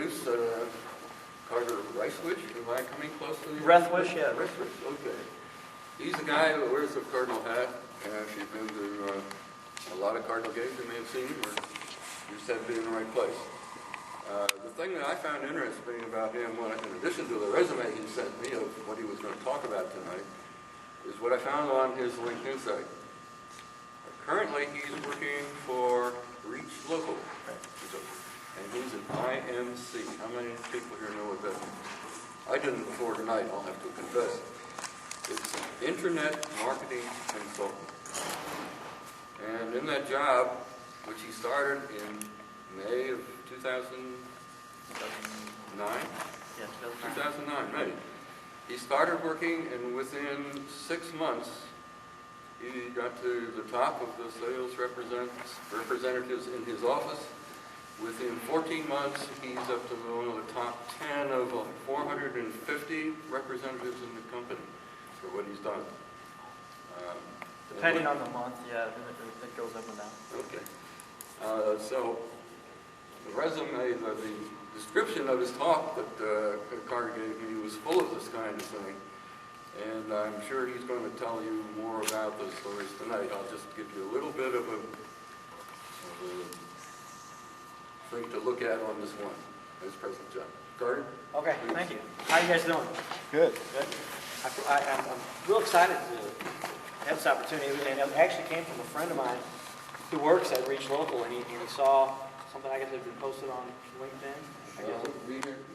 introduce Carter Rethwisch. Am I coming close to you? Rethwisch, yeah. Rethwisch, okay. He's the guy who wears the Cardinal hat. If you've been to a lot of Cardinal games, you may have seen him, or you just haven't been in the right place. The thing that I found interesting about him, in addition to the resume he sent me of what he was going to talk about tonight, is what I found on his LinkedIn site. Currently, he's working for Reach Local, and he's an IMC. How many people here know what that means? I didn't before tonight, I'll have to confess. It's an Internet Marketing Consultant. And in that job, which he started in May of 2009? Yes, 2009, May. He started working, and within 6 months, he got to the top of the sales representatives in his office. Within 14 months, he's up to one of the top 10 of 450 representatives in the company for what he's done. Depending on the month, yeah, it goes up and down. Okay. So the resume, the description of his talk that Carter gave me was full of this kind of thing. And I'm sure he's going to tell you more about those stories tonight. I'll just give you a little bit of a thing to look at on this one, his present job. Carter? Okay, please. thank you. How are you guys doing? Good. Good. I'm real excited to have this opportunity, and it actually came from a friend of mine who works at Reach Local, and he saw something I guess had been posted on LinkedIn.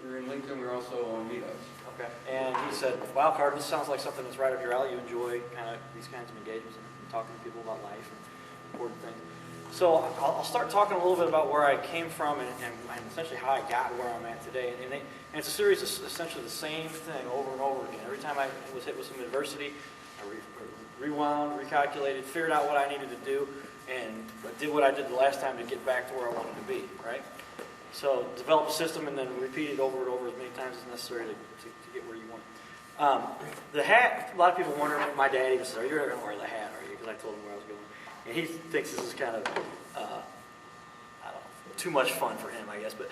We're in LinkedIn. We're also on Meetups. Okay. And he said, wow, Carter, this sounds like something that's right up your alley. You enjoy kind of these kinds of engagements and talking to people about life and important things. So I'll start talking a little bit about where I came from and essentially how I got where I'm at today. And it's a series of essentially the same thing over and over again. Every time I was hit with some adversity, I rewound, recalculated, figured out what I needed to do, and did what I did the last time to get back to where I wanted to be, right? So develop a system and then repeat it over and over as many times as necessary to get where you want. The hat, a lot of people wonder, my dad even said, you're not going to wear the hat, are you? Because I told him where I was going. And he thinks this is kind of, I don't know, too much fun for him, I guess. But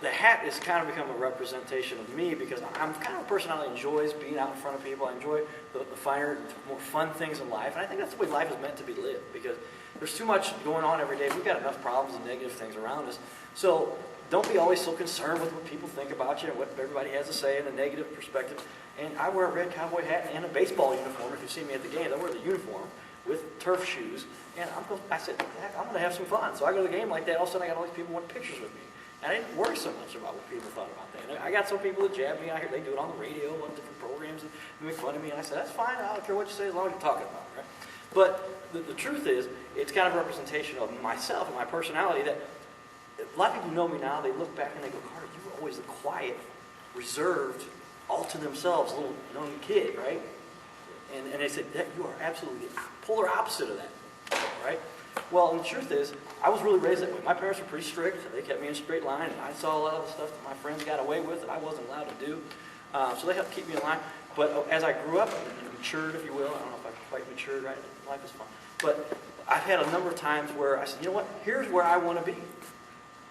the hat has kind of become a representation of me because I'm kind of a person that enjoys being out in front of people. I enjoy the finer, more fun things in life. And I think that's the way life is meant to be lived because there's too much going on every day. We've got enough problems and negative things around us. So don't be always so concerned with what people think about you and what everybody has to say in a negative perspective. And I wear a red cowboy hat and a baseball uniform. If you see me at the game, I wear the uniform with turf shoes. And I said, I'm going to have some fun. So I go to the game like that. All of a sudden, I got all these people want pictures with me. And I didn't worry so much about what people thought about that. And I got some people that jab me. I hear they do it on the radio, on different programs, and make fun of me. And I said, that's fine. I don't care what you say as long as you're talking about it, right? But the truth is, it's kind of a representation of myself and my personality that a lot of people know me now. They look back and they go, Carter, you were always the quiet, reserved, all to themselves, little young kid, right? And they said, that you are absolutely the polar opposite of that, right? Well, and the truth is, I was really raised that way. My parents were pretty strict. They kept me in a straight line, and I saw a lot of the stuff that my friends got away with that I wasn't allowed to do. So they helped keep me in line. But as I grew up and matured, if you will, I don't know if I've quite matured, right? Life is fun. But I've had a number of times where I said, you know what? Here's where I want to be.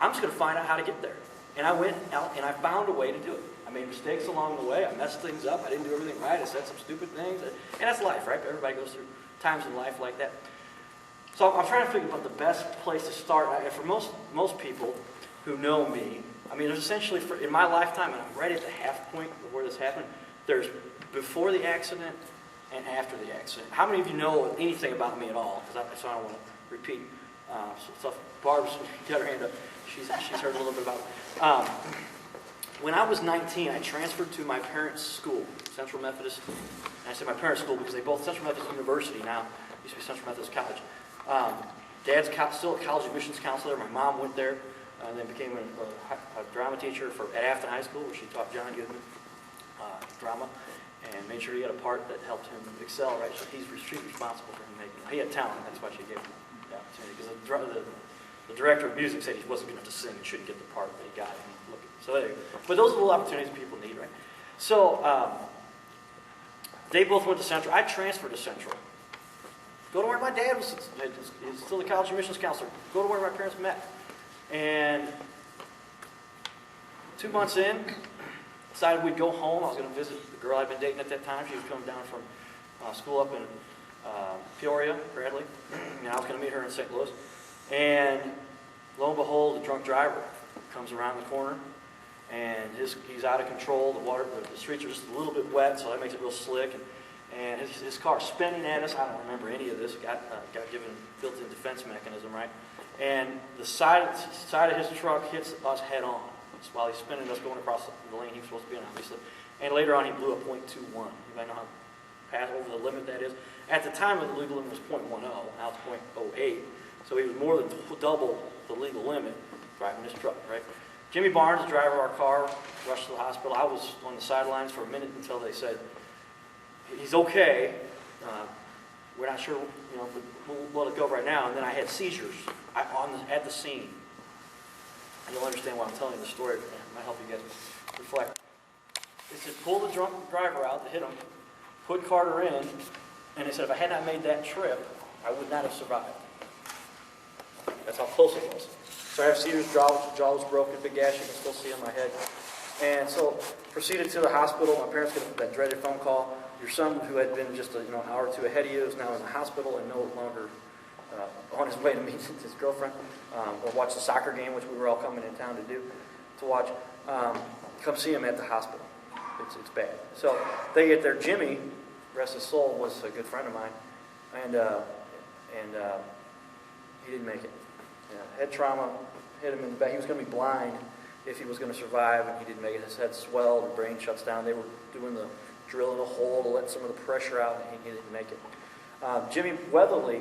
I'm just going to find out how to get there. And I went out and I found a way to do it. I made mistakes along the way. I messed things up. I didn't do everything right. I said some stupid things. And that's life, right? Everybody goes through times in life like that. So I'm trying to figure out the best place to start. For most people who know me, I mean, there's essentially, in my lifetime, and I'm right at the half point of where this happened, there's before the accident and after the accident. How many of you know anything about me at all? Because I don't want to repeat stuff. Barb's got her hand up. She's heard a little bit about it. When I was 19, I transferred to my parents' school, Central Methodist. And I say my parents' school because they both Central Methodist University now. Used to be Central Methodist College. Dad's still a college admissions counselor. My mom went there and then became a drama teacher at Afton High School, where she taught John Goodman drama and made sure he had a part that helped him excel. Right, so she's responsible for him making it. He had talent, that's why she gave him the opportunity. Because the director of music said he wasn't good enough to sing and shouldn't get the part, but he got it. So anyway, but those are the little opportunities people need, right? So they both went to Central. I transferred to Central. Go to where my dad was. He's still the college admissions counselor. Go to where my parents met. And 2 months in, decided we'd go home. I was going to visit the girl I'd been dating at that time. She was coming down from school up in Peoria, Bradley, and I was going to meet her in St. Louis. And lo and behold, the drunk driver comes around the corner, and he's out of control. The streets are just a little bit wet, so that makes it real slick. And his car spinning at us. I don't remember any of this. Got given built-in defense mechanism, right? And the side of his truck hits us head on while he's spinning us going across the lane he was supposed to be in, obviously. And later on, he blew a .21. You might know how pass over the limit that is. At the time, the legal limit was .10. Now it's .08. So he was more than double the legal limit driving this truck, right? Jimmy Barnes, the driver of our car, rushed to the hospital. I was on the sidelines for a minute until they said, he's okay. We're not sure, but we'll let it go right now. And then I had seizures at the scene. And you'll understand why I'm telling you the story. It might help you guys reflect. They said, pull the drunk driver out to hit him, put Carter in, and they said, if I had not made that trip, I would not have survived. That's how close it was. So I have seizures, jaw was broken, big gash you can still see on my head. And so proceeded to the hospital. My parents get that dreaded phone call. Your son, who had been just an hour or two ahead of you, is now in the hospital and no longer on his way to meet his girlfriend or watch the soccer game, which we were all coming in town to watch. Come see him at the hospital. It's bad. So they get there. Jimmy, rest his soul, was a good friend of mine, and he didn't make it. Head trauma hit him in the back. He was going to be blind if he was going to survive, and he didn't make it. His head swelled, the brain shuts down. They were drilling a hole to let some of the pressure out, and he didn't make it. Jimmy Weatherly,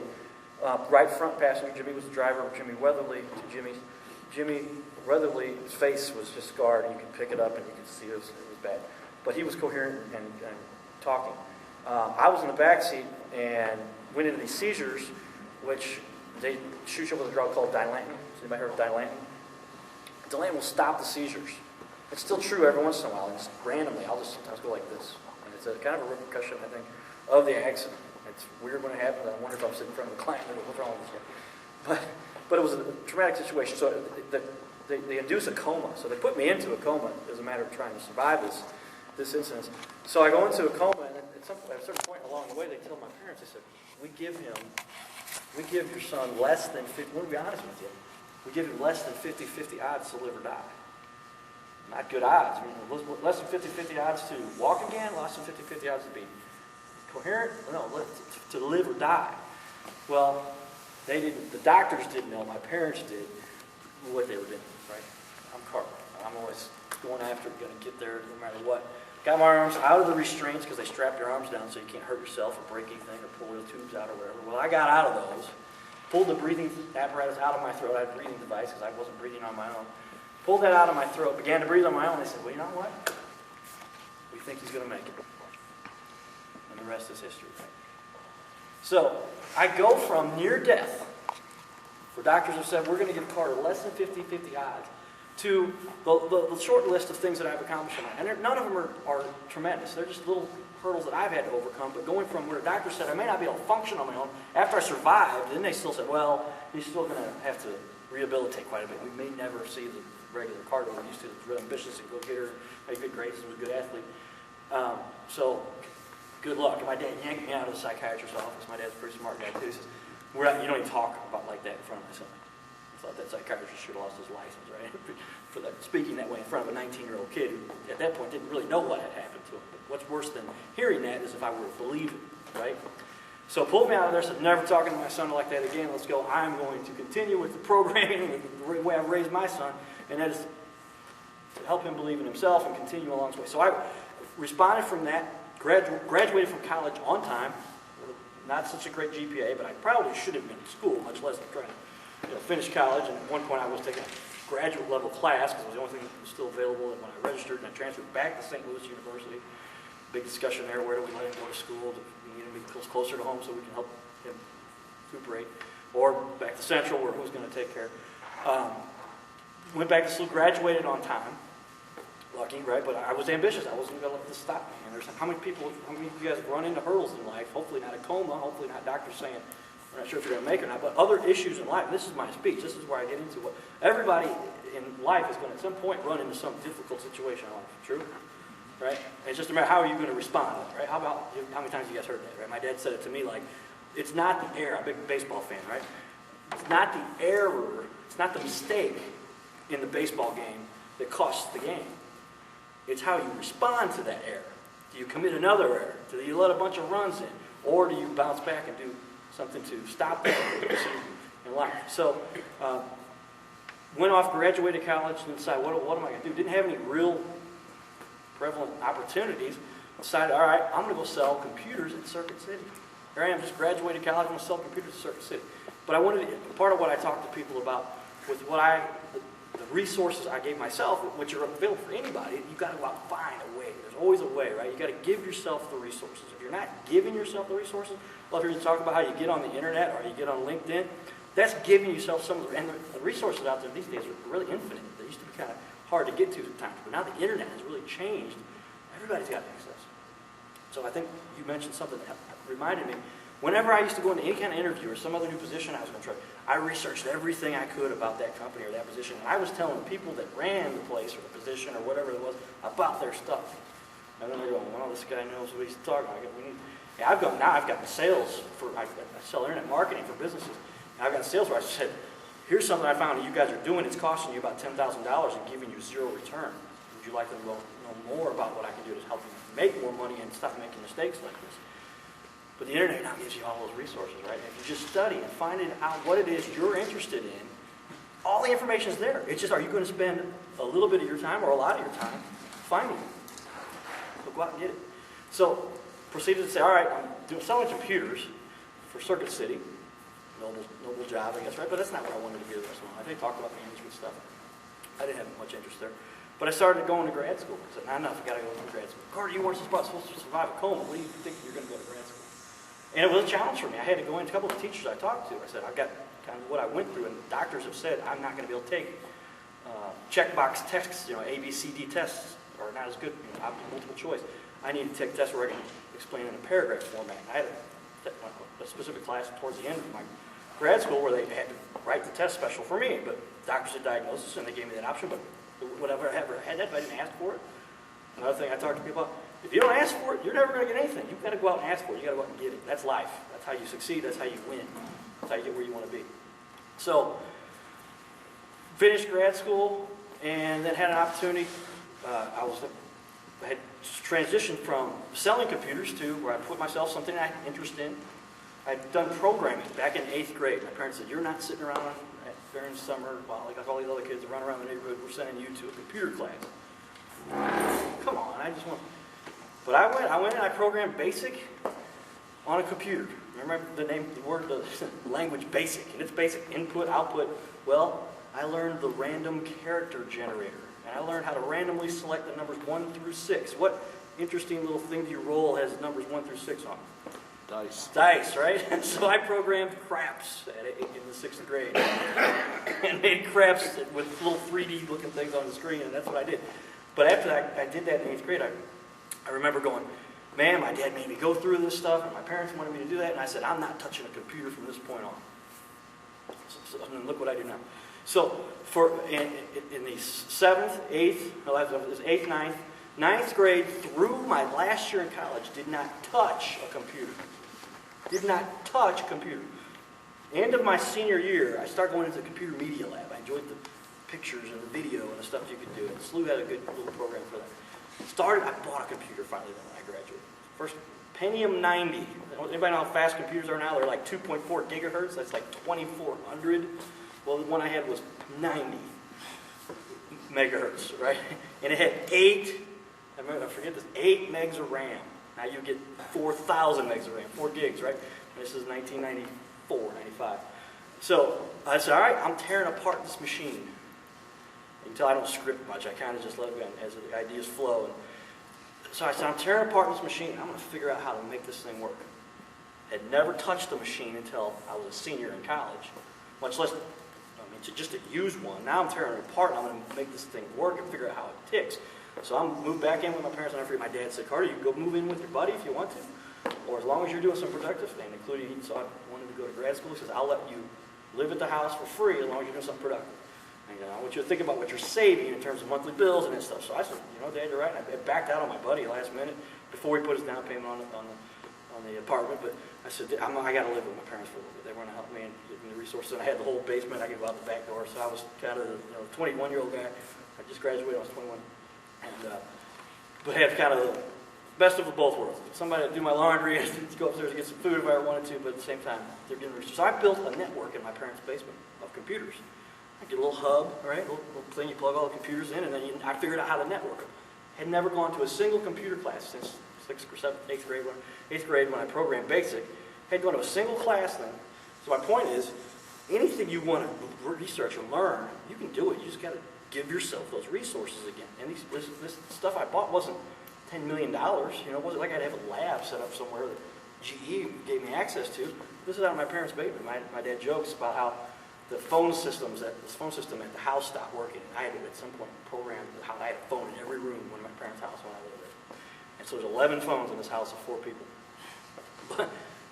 right front passenger. Jimmy was the driver. Jimmy Weatherly to Jimmy Weatherly's face was just scarred, and you could pick it up, and you could see it was bad. But he was coherent and talking. I was in the back seat and went into these seizures, which they shoot you with a drug called Dilantin. Has anybody heard of Dilantin? Dilantin will stop the seizures. It's still true every once in a while. And just randomly, I'll sometimes go like this. And it's a kind of a repercussion, I think, of the accident. It's weird when it happens. I wonder if I'm sitting in front of a client and what's wrong with this guy. But it was a traumatic situation. So they induce a coma. So they put me into a coma as a matter of trying to survive this incident. So I go into a coma, and at a certain point along the way, they tell my parents, they said, we give your son less than 50, we'll be honest with you, we give him less than 50-50 odds to live or die. Not good odds. Less than 50-50 odds to walk again, less than 50-50 odds to be coherent, no, to live or die. Well, they didn't, the doctors didn't know, my parents did, what they were doing, right? I'm Carter. I'm always going after it, going to get there no matter what. Got my arms out of the restraints because they strap your arms down so you can't hurt yourself or break anything or pull the tubes out or whatever. Well, I got out of those. Pulled the breathing apparatus out of my throat. I had a breathing device because I wasn't breathing on my own. Pulled that out of my throat, began to breathe on my own. They said, well, you know what? We think he's going to make it. And the rest is history, right? So I go from near death, where doctors have said, we're going to give Carter less than 50-50 odds, to the short list of things that I've accomplished in life. And none of them are tremendous. They're just little hurdles that I've had to overcome. But going from where a doctor said I may not be able to function on my own, after I survived, then they still said, well, he's still going to have to rehabilitate quite a bit. We may never see the regular Carter we're used to. That's real ambitious and go-getter, made good grades, and was a good athlete. So good luck. And my dad yanked me out of the psychiatrist's office. My dad's a pretty smart guy, too. He says, you don't even talk about like that in front of my son. I thought that psychiatrist should have lost his license, right? For that, speaking that way in front of a 19-year-old kid who, at that point, didn't really know what had happened to him. But what's worse than hearing that is if I were to believe it, right? So pulled me out of there, said, never talking to my son like that again. Let's go. I'm going to continue with the programming, with the way I've raised my son, and that is to help him believe in himself and continue along his way. So I responded from that, graduated from college on time, not such a great GPA, but I probably should have been in school, much less trying to finish college. And at one point I was taking a graduate level class because it was the only thing that was still available when I registered, and I transferred back to St. Louis University. Big discussion there, where do we let him go to school? Do we need him to be closer to home so we can help him recuperate? Or back to Central, where who's going to take care? Went back to school, graduated on time. Lucky, right? But I was ambitious. I wasn't going to let this stop me. And there's how many of you guys run into hurdles in life? Hopefully not a coma. Hopefully not doctors saying, we're not sure if you're going to make it or not, but other issues in life. This is my speech. This is where I get into what everybody in life is going to at some point run into some difficult situation in life. True? Right? And it's just a matter of how are you going to respond, right? How many times you guys heard that, right? My dad said it to me like, it's not the error. I'm a big baseball fan, right? It's not the error, it's not the mistake in the baseball game that costs the game. It's how you respond to that error. Do you commit another error? Do you let a bunch of runs in? Or do you bounce back and do something to stop that in life? So, went off, graduated college, and decided, what am I going to do? Didn't have any real prevalent opportunities. Decided, all right, I'm going to go sell computers in Circuit City. Here I am, just graduated college, I'm going to sell computers in Circuit City. But I wanted to, part of what I talked to people about was the resources I gave myself, which are available for anybody. You've got to go out and find a way. There's always a way, right? You've got to give yourself the resources. If you're not giving yourself the resources, well, if you're talking about how you get on the internet or you get on LinkedIn, that's giving yourself some of the, and the resources out there these days are really infinite. They used to be kind of hard to get to at times, but now the internet has really changed. Everybody's got access. So I think you mentioned something that reminded me. Whenever I used to go into any kind of interview or some other new position I was going to try, I researched everything I could about that company or that position. And I was telling the people that ran the place or the position or whatever it was about their stuff. And then they're going, well, this guy knows what he's talking about. I've got sales I sell internet marketing for businesses. And I've got sales where I said, here's something I found that you guys are doing. It's costing you about $10,000 and giving you zero return. Would you like to know more about what I can do to help you make more money and stop making mistakes like this? But the internet now gives you all those resources, right? If you just study and find out what it is you're interested in, all the information is there. It's just, are you going to spend a little bit of your time or a lot of your time finding it? So go out and get it. So proceeded to say, all right, I'm selling computers for Circuit City. Noble job, I guess, right? But that's not what I wanted to do the rest of my life. They talked about management stuff. I didn't have much interest there. But I started going to grad school. I said, nah, enough, I got to go to grad school. Carter, you weren't supposed to survive at Coma. What do you think you're going to go to grad school? And it was a challenge for me. I had to go in. A couple of teachers I talked to, I said, I've got kind of what I went through, and doctors have said I'm not going to be able to take checkbox tests, A, B, C, D tests are not as good, multiple choice. I need to take tests where I can explain in a paragraph format. I had a specific class towards the end of my grad school where they had to write the test special for me, but doctors did diagnosis and they gave me that option, but whatever I ever had that, if I didn't ask for it. Another thing I talked to people about, if you don't ask for it, you're never going to get anything. You've got to go out and ask for it. You've got to go out and get it. That's life. That's how you succeed. That's how you win. That's how you get where you want to be. So, finished grad school and then had an opportunity. I had transitioned from selling computers to where I put myself something I had interest in. I'd done programming back in 8th grade. My parents said, you're not sitting around during the summer while like all these other kids that run around the neighborhood. We're sending you to a computer class. Come on, I just want... But I went and I programmed BASIC on a computer. Remember the language BASIC, and it's basic input, output. Well, I learned the random character generator, and I learned how to randomly select the numbers 1 through 6. What interesting little thing do you roll has numbers 1 through 6 on? Dice. Dice, right? So I programmed craps in the 6th grade, and made craps with little 3D looking things on the screen, and that's what I did. But after I did that in 8th grade, I remember going, man, my dad made me go through this stuff, and my parents wanted me to do that, and I said, I'm not touching a computer from this point on. So look what I do now. So in the 7th, 8th, 8th, 9th grade through my last year in college, did not touch a computer. Did not touch a computer. End of my senior year, I started going into the computer media lab. I enjoyed the pictures and the video and the stuff you could do. And SLU had a good little program for that. I bought a computer finally then when I graduated. First Pentium 90. Anybody know how fast computers are now? They're like 2.4 gigahertz. That's like 2,400. Well, the one I had was 90 megahertz, right? And it had 8 megs of RAM. Now you get 4,000 megs of RAM, 4 gigs, right? And this is 1994, 95. So I said, all right, I'm tearing apart this machine. You can tell I don't script much. I kind of just let it go as the ideas flow. And so I said, I'm tearing apart this machine. I'm going to figure out how to make this thing work. Had never touched the machine until I was a senior in college, much less just to use one. Now I'm tearing it apart, and I'm going to make this thing work and figure out how it ticks. So I moved back in with my parents, and I forget, my dad said, Carter, you can go move in with your buddy if you want to. or as long as you're doing some productive thing, including he saw I wanted to go to grad school. He says, I'll let you live at the house for free as long as you're doing something productive. And I want you to think about what you're saving in terms of monthly bills and that stuff. So I said, Dad, you're right. And I backed out on my buddy last minute before he put his down payment on the apartment. But I said, I got to live with my parents for a little bit. They were going to help me and give me the resources. And I had the whole basement. I could go out the back door. So I was kind of the 21-year-old guy. I just graduated. I was 21. And but I had kind of the best of both worlds. Somebody to do my laundry and go upstairs and get some food if I ever wanted to. But at the same time, they're getting resources. So I built a network in my parents' basement of computers. I get a little hub, right? A little thing you plug all the computers in, and then I figured out how to network. Had never gone to a single computer class since 6th or 7th, 8th grade when I programmed BASIC. Had gone to a single class then. So my point is, anything you want to research or learn, you can do it. You just got to give yourself those resources again. And this stuff I bought wasn't $10 million. It wasn't like I'd have a lab set up somewhere that GE gave me access to. This is out of my parents' basement. My dad jokes about how the phone system at the house stopped working. I had to, at some point, program how I had a phone in every room in my parents' house when I lived there. And so there's 11 phones in this house of 4 people.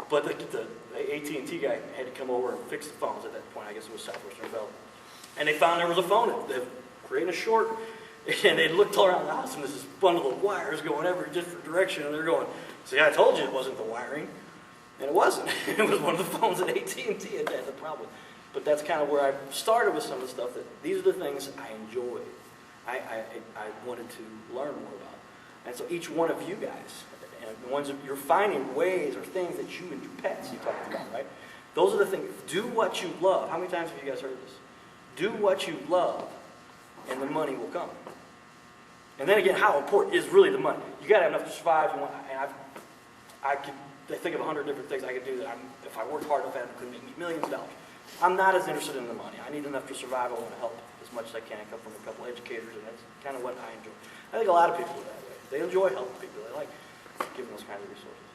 But the AT&T guy had to come over and fix the phones at that point. I guess it was Southwestern Development. And they found there was a phone. They were creating a short, and they looked all around the house, and there's this bundle of wires going every different direction, and they're going, see, I told you it wasn't the wiring. And it wasn't. It was one of the phones that AT&T had the problem. But that's kind of where I started with some of the stuff that these are the things I enjoy. I wanted to learn more about. And so each one of you guys, and the ones that you're finding ways or things that you enjoy, pets you talked about, right? Those are the things. Do what you love. How many times have you guys heard this? Do what you love, and the money will come. And then again, how important is really the money? You got to have enough to survive. I think of 100 different things I could do that if I worked hard enough at it, could make me millions of dollars. I'm not as interested in the money. I need enough to survive. I want to help as much as I can. I come from a couple of educators, and that's kind of what I enjoy. I think a lot of people are that way. They enjoy helping people. They like giving those kinds of resources.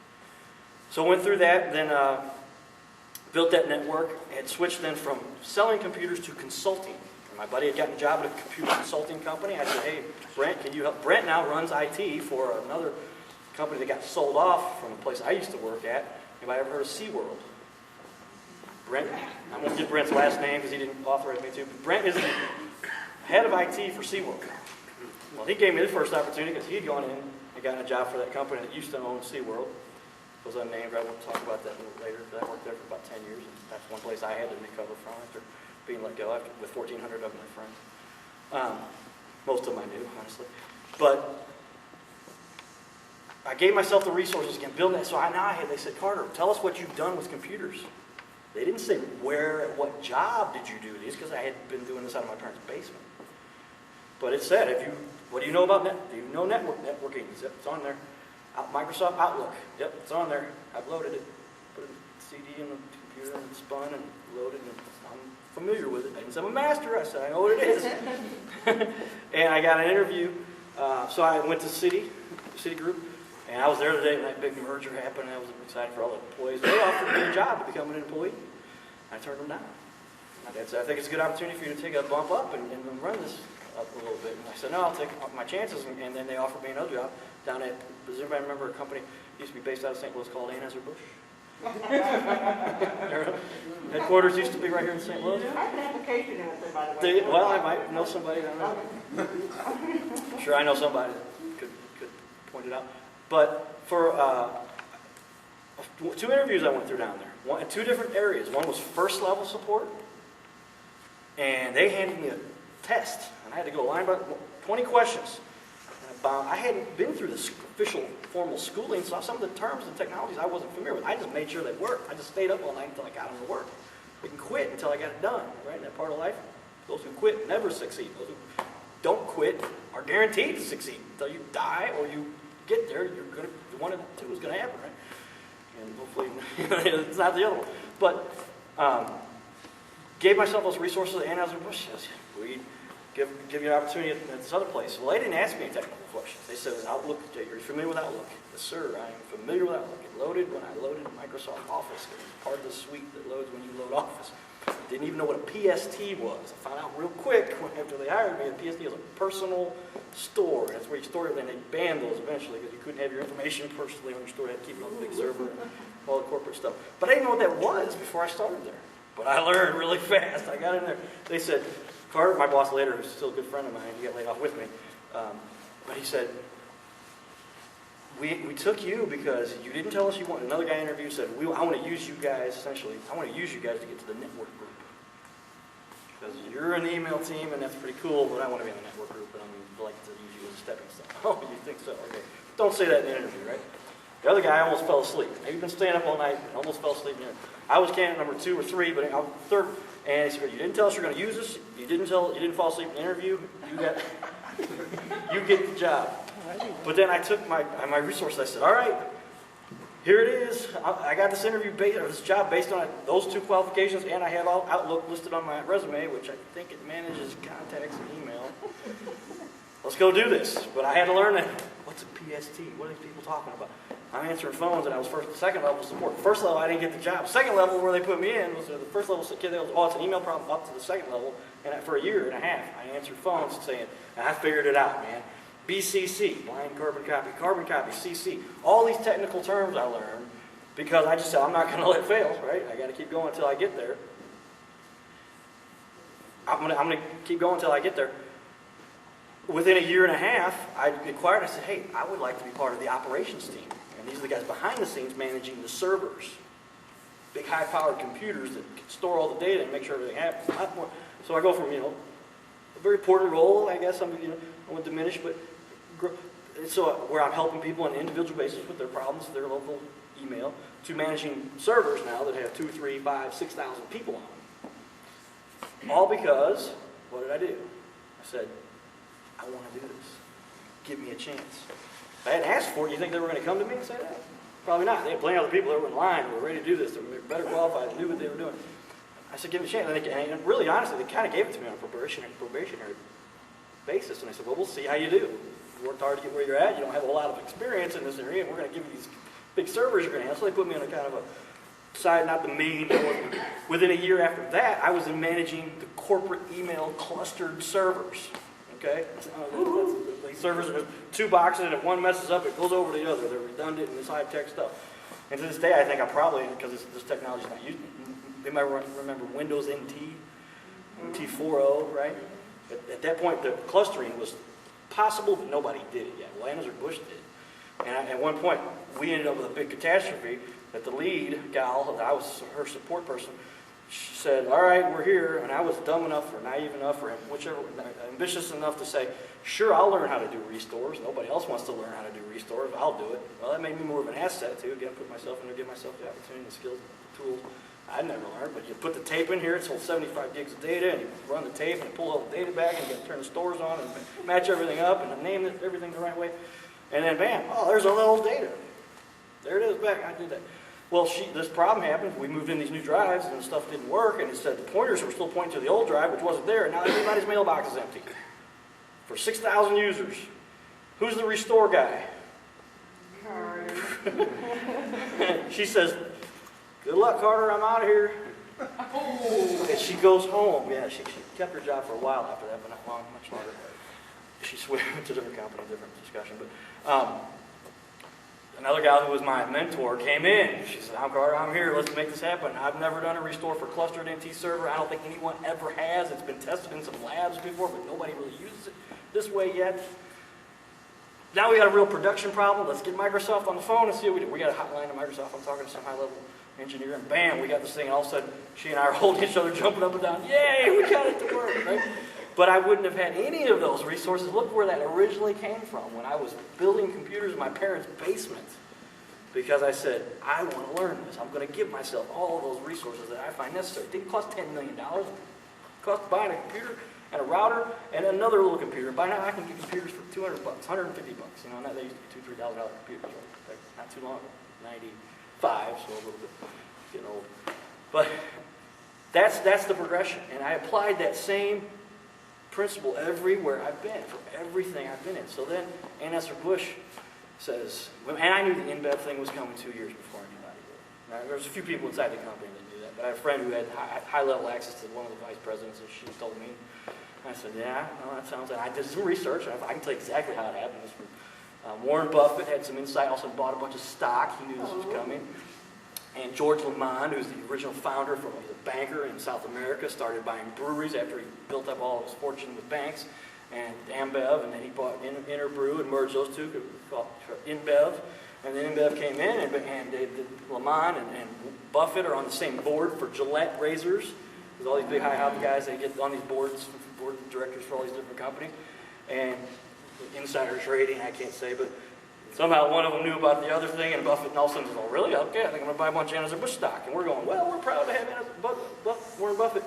So I went through that, then built that network, had switched then from selling computers to consulting. And my buddy had gotten a job at a computer consulting company. I said, hey, Brent, can you help? Brent now runs IT for another company that got sold off from a place I used to work at. Anybody ever heard of SeaWorld? Brent, I won't give Brent's last name because he didn't authorize me to, but Brent is the head of IT for SeaWorld. Well, he gave me the first opportunity because he had gone in and gotten a job for that company that used to own SeaWorld. It was unnamed, I won't talk about that a little later, but I worked there for about 10 years, and that's one place I had to recover from after being let go with 1,400 of my friends. Most of them I knew, honestly. But I gave myself the resources again, building that. So they said, Carter, tell us what you've done with computers. They didn't say at what job did you do these, because I had been doing this out of my parents' basement. But it said, what do you know about do you know networking? Yep, it's on there. Microsoft Outlook. Yep, it's on there. I've loaded it. Put a CD in the computer and spun and loaded, and I'm familiar with it. I didn't say I'm a master. I said I know what it is. And I got an interview. So I went to Citigroup, and I was there the day when that big merger happened, and I was excited for all the employees. They offered me a job to become an employee. I turned them down. My dad said, I think it's a good opportunity for you to take a bump up and run this up a little bit. And I said, no, I'll take my chances. And then they offered me another job down at, does anybody remember a company that used to be based out of St. Louis called Anheuser-Busch? Headquarters used to be right here in St. Louis. I have an application in it, by the way. Well, I might know somebody down there. I'm sure I know somebody that could point it out. But for 2 interviews I went through down there, 2 different areas. One was first level support, and they handed me a test, and I had to go line by 20 questions. I hadn't been through this official formal schooling, so some of the terms and technologies I wasn't familiar with. I just made sure they worked. I just stayed up all night until I got them to work. I didn't quit until I got it done, right? In that part of life, those who quit never succeed. Those who don't quit are guaranteed to succeed. Until you die or you get there, one of the two is going to happen, right? And hopefully it's not the other one. But gave myself those resources at Anheuser-Busch. We give you an opportunity at this other place. Well, they didn't ask me any technical questions. They said, Outlook, are you familiar with Outlook? Yes, sir, I am familiar with Outlook. It loaded when I loaded Microsoft Office. It was part of the suite that loads when you load Office. Didn't even know what a PST was. I found out real quick after they hired me, a PST is a personal store. That's where you store it, and they banned those eventually because you couldn't have your information personally on your store. You had to keep it on the big server and all the corporate stuff. But I didn't know what that was before I started there. But I learned really fast. I got in there. They said, Carter, my boss later, who's still a good friend of mine, he got laid off with me, but he said, we took you because you didn't tell us you wanted. Another guy interviewed said, I want to use you guys, essentially, I want to use you guys to get to the network group. Because you're in the email team, and that's pretty cool, but I want to be in the network group, and I'd like to use you as a stepping stone. Oh, you think so? Okay. Don't say that in the interview, right? The other guy almost fell asleep. He'd been staying up all night and almost fell asleep. I was candidate number 2 or 3, but I was third. And he said, you didn't tell us you're going to use us. You didn't fall asleep in the interview. You get the job. But then I took my resources. I said, all right, here it is. I got this this job based on those 2 qualifications, and I have Outlook listed on my resume, which I think it manages contacts and email. Let's go do this. But I had to learn that. What's a PST? What are these people talking about? I'm answering phones, and I was second level support. First level, I didn't get the job. Second level, where they put me in, was the first level. It's an email problem up to the second level, and for a year and a half, I answered phones saying, and I figured it out, man. BCC, blind carbon copy, CC. All these technical terms I learned because I just said, I'm not going to let it fail, right? I got to keep going until I get there. I'm going to keep going until I get there. Within a year and a half, I inquired. I said, hey, I would like to be part of the operations team. And these are the guys behind the scenes managing the servers. Big high-powered computers that can store all the data and make sure everything happens. So I go from, a very important role, I guess. I won't diminish, but so where I'm helping people on an individual basis with their problems, their local email, to managing servers now that have 2, 3, 5, 6,000 people on them. All because, what did I do? I said, I want to do this. Give me a chance. If I hadn't asked for it, you think they were going to come to me and say that? Probably not. They had plenty of other people that were in line who were ready to do this. They were better qualified, knew what they were doing. I said, give me a chance. And really, honestly, they kind of gave it to me on a probationary basis. And I said, well, we'll see how you do. You worked hard to get where you're at. You don't have a whole lot of experience in this area, and we're going to give you these big servers you're going to have. So they put me on a kind of a side, not the main. Within a year after that, I was in managing the corporate email clustered servers. Okay? These servers are 2 boxes, and if one messes up, it goes over to the other. They're redundant and this high-tech stuff. And to this day, I think I probably, because this technology is not used, you might remember Windows NT, T40, right? At that point, the clustering was possible, but nobody did it yet. Well, Anheuser-Busch did. And at one point, we ended up with a big catastrophe that the lead gal, I was her support person, she said, all right, we're here. And I was dumb enough or naive enough or ambitious enough to say, sure, I'll learn how to do restores. Nobody else wants to learn how to do restores. I'll do it. Well, that made me more of an asset, too. Again, put myself in there, give myself the opportunity, the skills, the tools. I'd never learned, but you put the tape in here, it's whole 75 gigs of data, and you run the tape, and it pulls all the data back, and you got to turn the stores on, and match everything up, and name everything the right way. And then, bam, oh, there's all the old data. There it is back. I did that. Well, this problem happened. We moved in these new drives, and the stuff didn't work, and instead the pointers were still pointing to the old drive, which wasn't there, and now everybody's mailbox is empty. For 6,000 users. Who's the restore guy? She says, good luck, Carter, I'm out of here. And she goes home. Yeah, she kept her job for a while after that, but not long, much longer. She switched to a different company, different discussion. But another gal who was my mentor came in. She said, I'm Carter, I'm here, let's make this happen. I've never done a restore for clustered NT server. I don't think anyone ever has. It's been tested in some labs before, but nobody really uses it this way yet. Now we got a real production problem. Let's get Microsoft on the phone and see what we do. We got a hotline to Microsoft. I'm talking to some high-level engineer, and bam, we got this thing. And all of a sudden, she and I are holding each other, jumping up and down. Yay, we got it to work, right? But I wouldn't have had any of those resources. Look where that originally came from, when I was building computers in my parents' basement. Because I said, I want to learn this. I'm going to give myself all of those resources that I find necessary. It didn't cost $10 million. It cost buying a computer and a router and another little computer. By now I can get computers for $200, $150. You know, they used to be $2,000, $3,000 computers. Right? Not too long ago. 95, so a little bit getting old. But that's the progression. And I applied that same principle everywhere I've been, for everything I've been in. So then Anheuser-Busch says, and I knew the InBev thing was coming 2 years before anybody Now, there's a few people inside the company that knew that, but I had a friend who had high-level access to one of the vice presidents, and she told me. I said, yeah, no, that sounds like, I did some research, and I can tell you exactly how it happened. It was from Warren Buffett had some insight, also bought a bunch of stock. He knew this was coming. And George Lamond, who's the original founder, he's a banker in South America, started buying breweries after he built up all of his fortune with banks, and InBev, and then he bought Interbrew and merged those two, called InBev. And then InBev came in, and Lamond and Buffett are on the same board for Gillette razors. There's all these big high-hop guys, they get on these boards, board of directors for all these different companies. And insider trading, I can't say, but somehow one of them knew about the other thing, and Buffett and all of a sudden said, oh, really? Okay, I think I'm going to buy a bunch of Anheuser-Busch stock. And we're going, well, we're proud to have Warren Buffett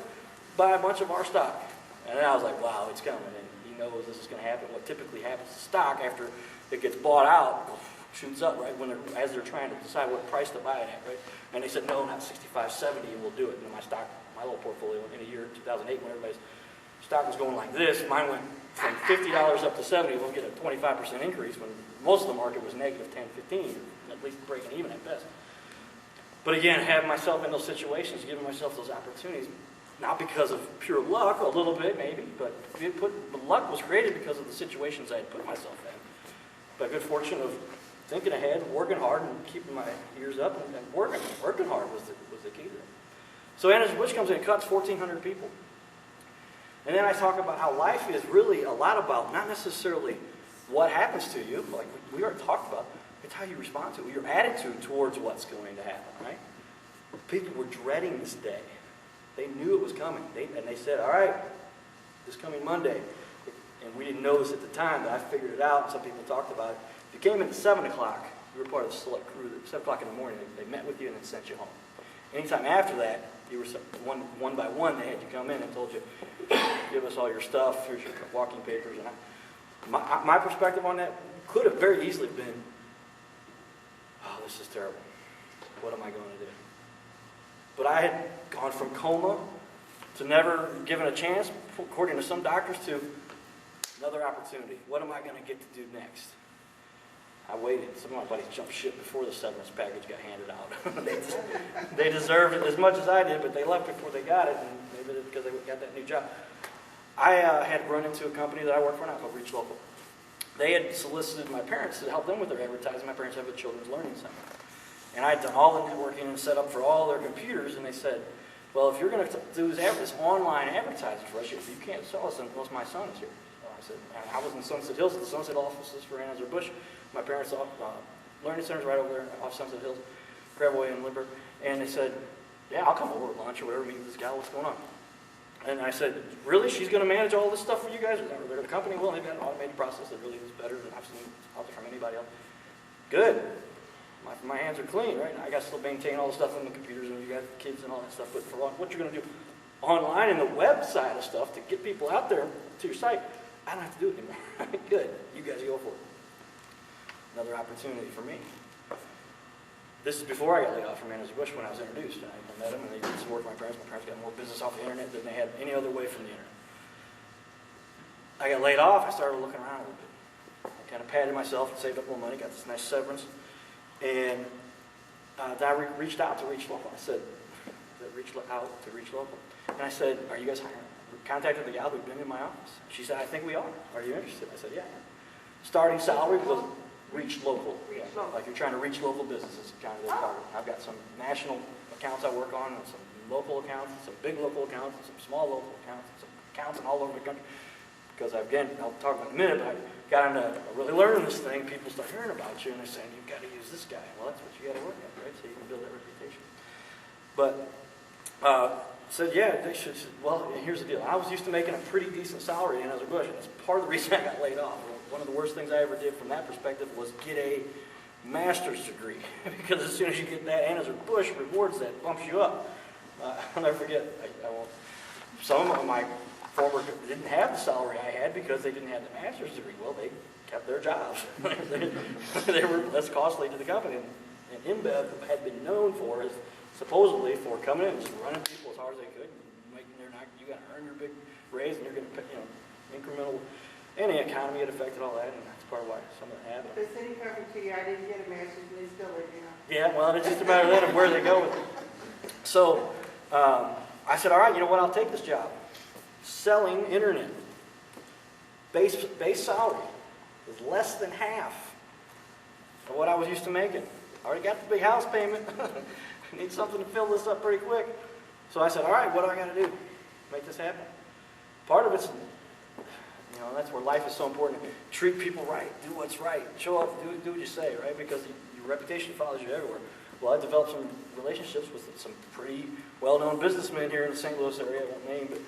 buy a bunch of our stock. And then I was like, wow, it's coming. And he knows this is going to happen. What typically happens to stock after it gets bought out, shoots up, right, as they're trying to decide what price to buy it at, right? And they said, no, not 65, 70, and we'll do it. And my stock, my little portfolio in a year, 2008, when everybody's stock was going like this, mine went from $50 up to 70, we'll get a 25% increase when most of the market was negative 10, 15, at least breaking even at best. But again, having myself in those situations, giving myself those opportunities, not because of pure luck, a little bit maybe, but luck was created because of the situations I had put myself in. By good fortune of thinking ahead, working hard, and keeping my ears up, and working hard was the key to it. So Anheuser-Busch comes in and cuts 1,400 people. And then I talk about how life is really a lot about not necessarily what happens to you, like we already talked about, it's how you respond to it, your attitude towards what's going to happen, right? People were dreading this day. They knew it was coming. And they said, all right, this coming Monday. And we didn't know this at the time, but I figured it out, and some people talked about it. If you came in at 7 o'clock, you were part of the select crew. At 7 o'clock in the morning, they met with you and then sent you home. Anytime after that, you were one by one, they had you come in and told you, give us all your stuff, here's your walking papers. And my perspective on that could have very easily been, oh, this is terrible. What am I going to do? But I had gone from coma to never given a chance, according to some doctors, to another opportunity. What am I going to get to do next? I waited. Some of my buddies jumped ship before the severance package got handed out. They deserved it as much as I did, but they left before they got it, and they did it because they got that new job. I had run into a company that I work for now called Reach Local. They had solicited my parents to help them with their advertising. My parents have a children's learning center. And I had done all the networking and set up for all their computers, and they said, well, if you're going to do this online advertising for us, you can't sell us unless my son is here. So I said, and I was in Sunset Hills, the Sunset offices for Anheuser-Busch. My parents' learning center's right over there off Sunset Hills, Crabway and Lindbergh. And they said, yeah, I'll come over at lunch or whatever, meet with this gal, what's going on? And I said, really? She's going to manage all this stuff for you guys? They're the company? Well, they've got an automated process that really is better than I've seen out there from anybody else. Good. My hands are clean, right? I got to still maintain all the stuff on the computers, and you got kids and all that stuff. But for what you're going to do online and the web side of stuff to get people out there to your site, I don't have to do it anymore. Good. You guys go for it. Another opportunity for me. This is before I got laid off from Anheuser-Busch when I was introduced. I met them, and they did some work with my parents. My parents got more business off the internet than they had any other way from the internet. I got laid off. I started looking around a little bit. I kind of patted myself and saved up a little money, got this nice severance. And I reached out to Reach Local. I said, And I said, are you guys hiring? Contacted the gal who'd been in my office. She said, I think we are. Are you interested? I said, yeah. Starting salary was Reach Local. Like you're trying to reach local businesses, kind of their target. I've got some national accounts I work on, and some local accounts, some big local accounts, and some small local accounts, and some accounts in all over the country. Because I'll talk about it in a minute, but I got into really learning this thing. People start hearing about you, and they're saying, you've got to use this guy. Well, that's what you got to work at, right? So you can build that reputation. But said, yeah, they should. Well, here's the deal. I was used to making a pretty decent salary in Anheuser-Busch, and that's part of the reason I got laid off. One of the worst things I ever did from that perspective was get a master's degree. Because as soon as you get that, Anheuser-Busch rewards that, bumps you up. I'll never forget, some of my former didn't have the salary I had because they didn't have the master's degree. Well, they kept their jobs. They were less costly to the company. And InBev had been known for, supposedly, for coming in and just running people as hard as they could. You got to earn your big raise, and you're going to pay, incremental And the economy had affected all that, and that's part of why some of that happened. The city coming to you, I didn't get a message, and they still let you know. Yeah, well, it's just a matter then of where they go with it. So I said, all right, you know what, I'll take this job. Selling internet. Base salary is less than half of what I was used to making. I already got the big house payment. I need something to fill this up pretty quick. So I said, all right, what do I got to do to make this happen? Part of it's, you know, that's where life is so important. Treat people right. Do what's right. Show up. Do what you say, right? Because your reputation follows you everywhere. Well, I developed some relationships with some pretty well-known businessmen here in the St. Louis area. I won't name, but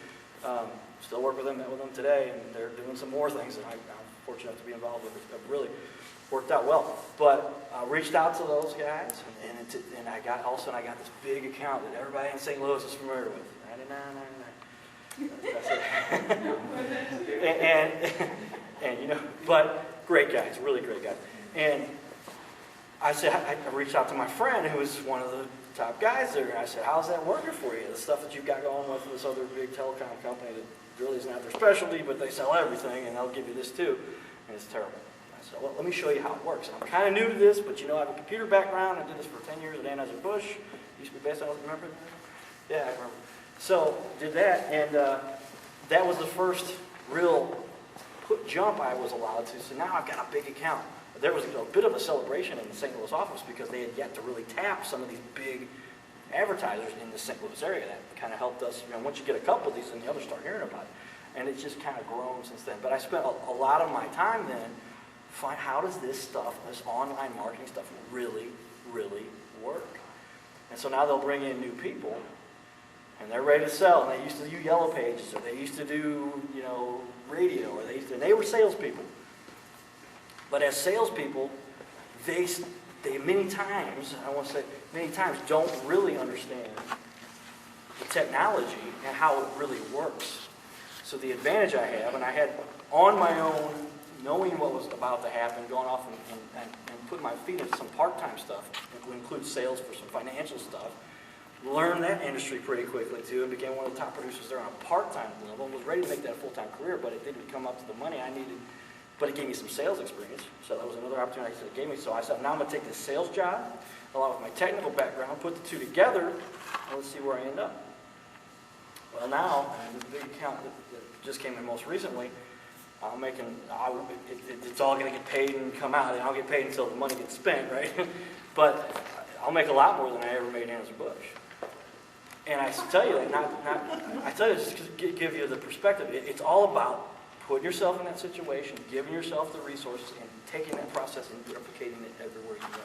still work with them, met with them today, and they're doing some more things that I'm fortunate enough to be involved with. It's really worked out well. But I reached out to those guys, and I got all of a sudden I got this big account that everybody in St. Louis is familiar with. 99.99. and you know, but great guys, really great guys. And I said, I reached out to my friend who was one of the top guys there, and I said, how's that working for you? The stuff that you've got going with this other big telecom company that really is not their specialty, but they sell everything, and they'll give you this too, and it's terrible. I said, well, let me show you how it works. And I'm kind of new to this, but you know, I have a computer background. I did this for 10 years at Anheuser-Busch. Used to be based out, remember? Yeah, I remember. So, did that, and that was the first real jump I was allowed to. So now I've got a big account. There was a bit of a celebration in the St. Louis office because they had yet to really tap some of these big advertisers in the St. Louis area. That kind of helped us. You know, once you get a couple of these, then the others start hearing about it. And it's just kind of grown since then. But I spent a lot of my time then find how does this stuff, this online marketing stuff, really, really work. And so now they'll bring in new people, and they're ready to sell. And they used to do Yellow Pages, or they used to do, you know, radio, or and they were salespeople. But as salespeople, they many times, I want to say many times, don't really understand the technology and how it really works. So the advantage I have, and I had on my own, knowing what was about to happen, going off and putting my feet into some part-time stuff, it would include sales for some financial stuff, learned that industry pretty quickly too, and became one of the top producers there on a part-time level, and was ready to make that a full-time career, but it didn't come up to the money I needed. But it gave me some sales experience, so that was another opportunity that it gave me. So I said, now I'm going to take this sales job, along with my technical background, put the two together, and let's see where I end up. Well, now, the big account that just came in most recently, it's all going to get paid and come out, and I'll get paid until the money gets spent, right? But I'll make a lot more than I ever made in Anheuser-Busch. And I tell you that, I tell you just to give you the perspective. It's all about putting yourself in that situation, giving yourself the resources, and taking that process and replicating it everywhere you go.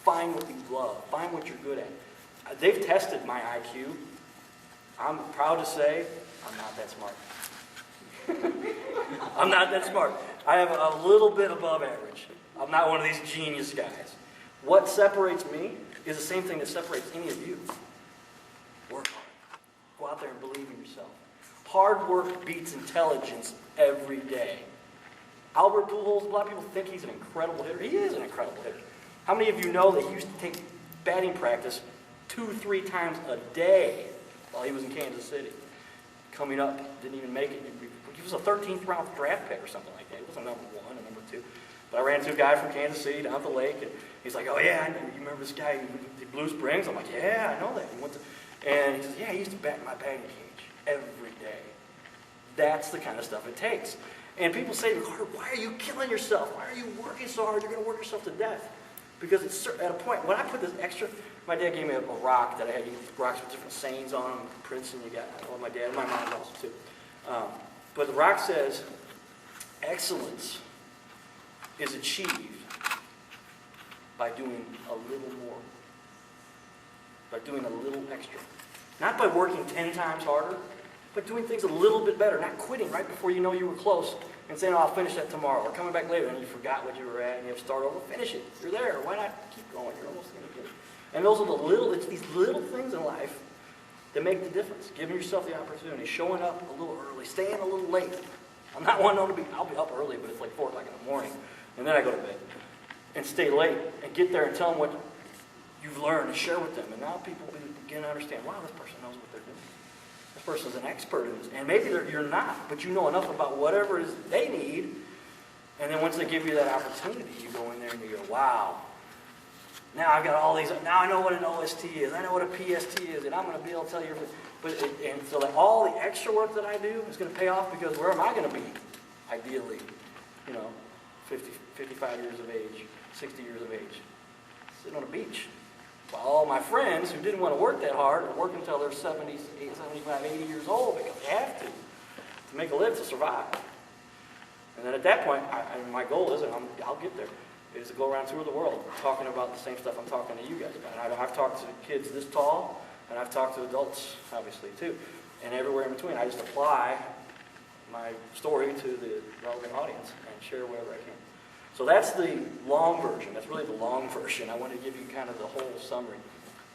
Find what you love. Find what you're good at. They've tested my IQ. I'm proud to say I'm not that smart. I'm not that smart. I have a little bit above average. I'm not one of these genius guys. What separates me is the same thing that separates any of you. Work hard. Go out there and believe in yourself. Hard work beats intelligence every day. Albert Pujols, a lot of people think he's an incredible hitter. He is an incredible hitter. How many of you know that he used to take batting practice 2-3 times a day while he was in Kansas City? Coming up, didn't even make it. He was a 13th round draft pick or something like that. He wasn't number 1 or number 2. But I ran into a guy from Kansas City down at the lake, and he's like, oh yeah, you remember this guy in Blue Springs? I'm like, yeah, I know that. And he says, yeah, he used to bat in my batting cage every day. That's the kind of stuff it takes. And people say to me, Carter, why are you killing yourself? Why are you working so hard? You're going to work yourself to death. Because it's at a point, when I put this extra, my dad gave me a rock that I had, these rocks with different sayings on them, Prince, and you got, well, my dad and my mom also too. But the rock says, excellence is achieved by doing a little more, by doing a little extra. Not by working 10 times harder, but doing things a little bit better, not quitting right before you know you were close and saying, oh, I'll finish that tomorrow, or coming back later and you forgot what you were at and you have to start over, finish it. You're there. Why not keep going? You're almost going to get it. And those are it's these little things in life that make the difference. Giving yourself the opportunity, showing up a little early, staying a little late. I'm not one known to be, I'll be up early, but it's like 4 o'clock in the morning, and then I go to bed. And stay late and get there and tell them what you've learned and share with them. And now people begin to understand, wow, this person knows what they're doing. This person's an expert in this. And maybe you're not, but you know enough about whatever it is they need. And then once they give you that opportunity, you go in there and you go, wow. Now I've got all these, now I know what an OST is, I know what a PST is, and I'm going to be able to tell you everything. And so that all the extra work that I do is going to pay off because where am I going to be? Ideally, 50, 55 years of age, 60 years of age, sitting on a beach. While all my friends who didn't want to work that hard are working until they're 70, 75, 80 years old because they have to make a living to survive. And then at that point, my goal is, and I'll get there, is to go around tour the world talking about the same stuff I'm talking to you guys about. And I've talked to kids this tall, and I've talked to adults, obviously, too. And everywhere in between, I just apply my story to the relevant audience and share wherever I can. So that's the long version. That's really the long version. I want to give you kind of the whole summary.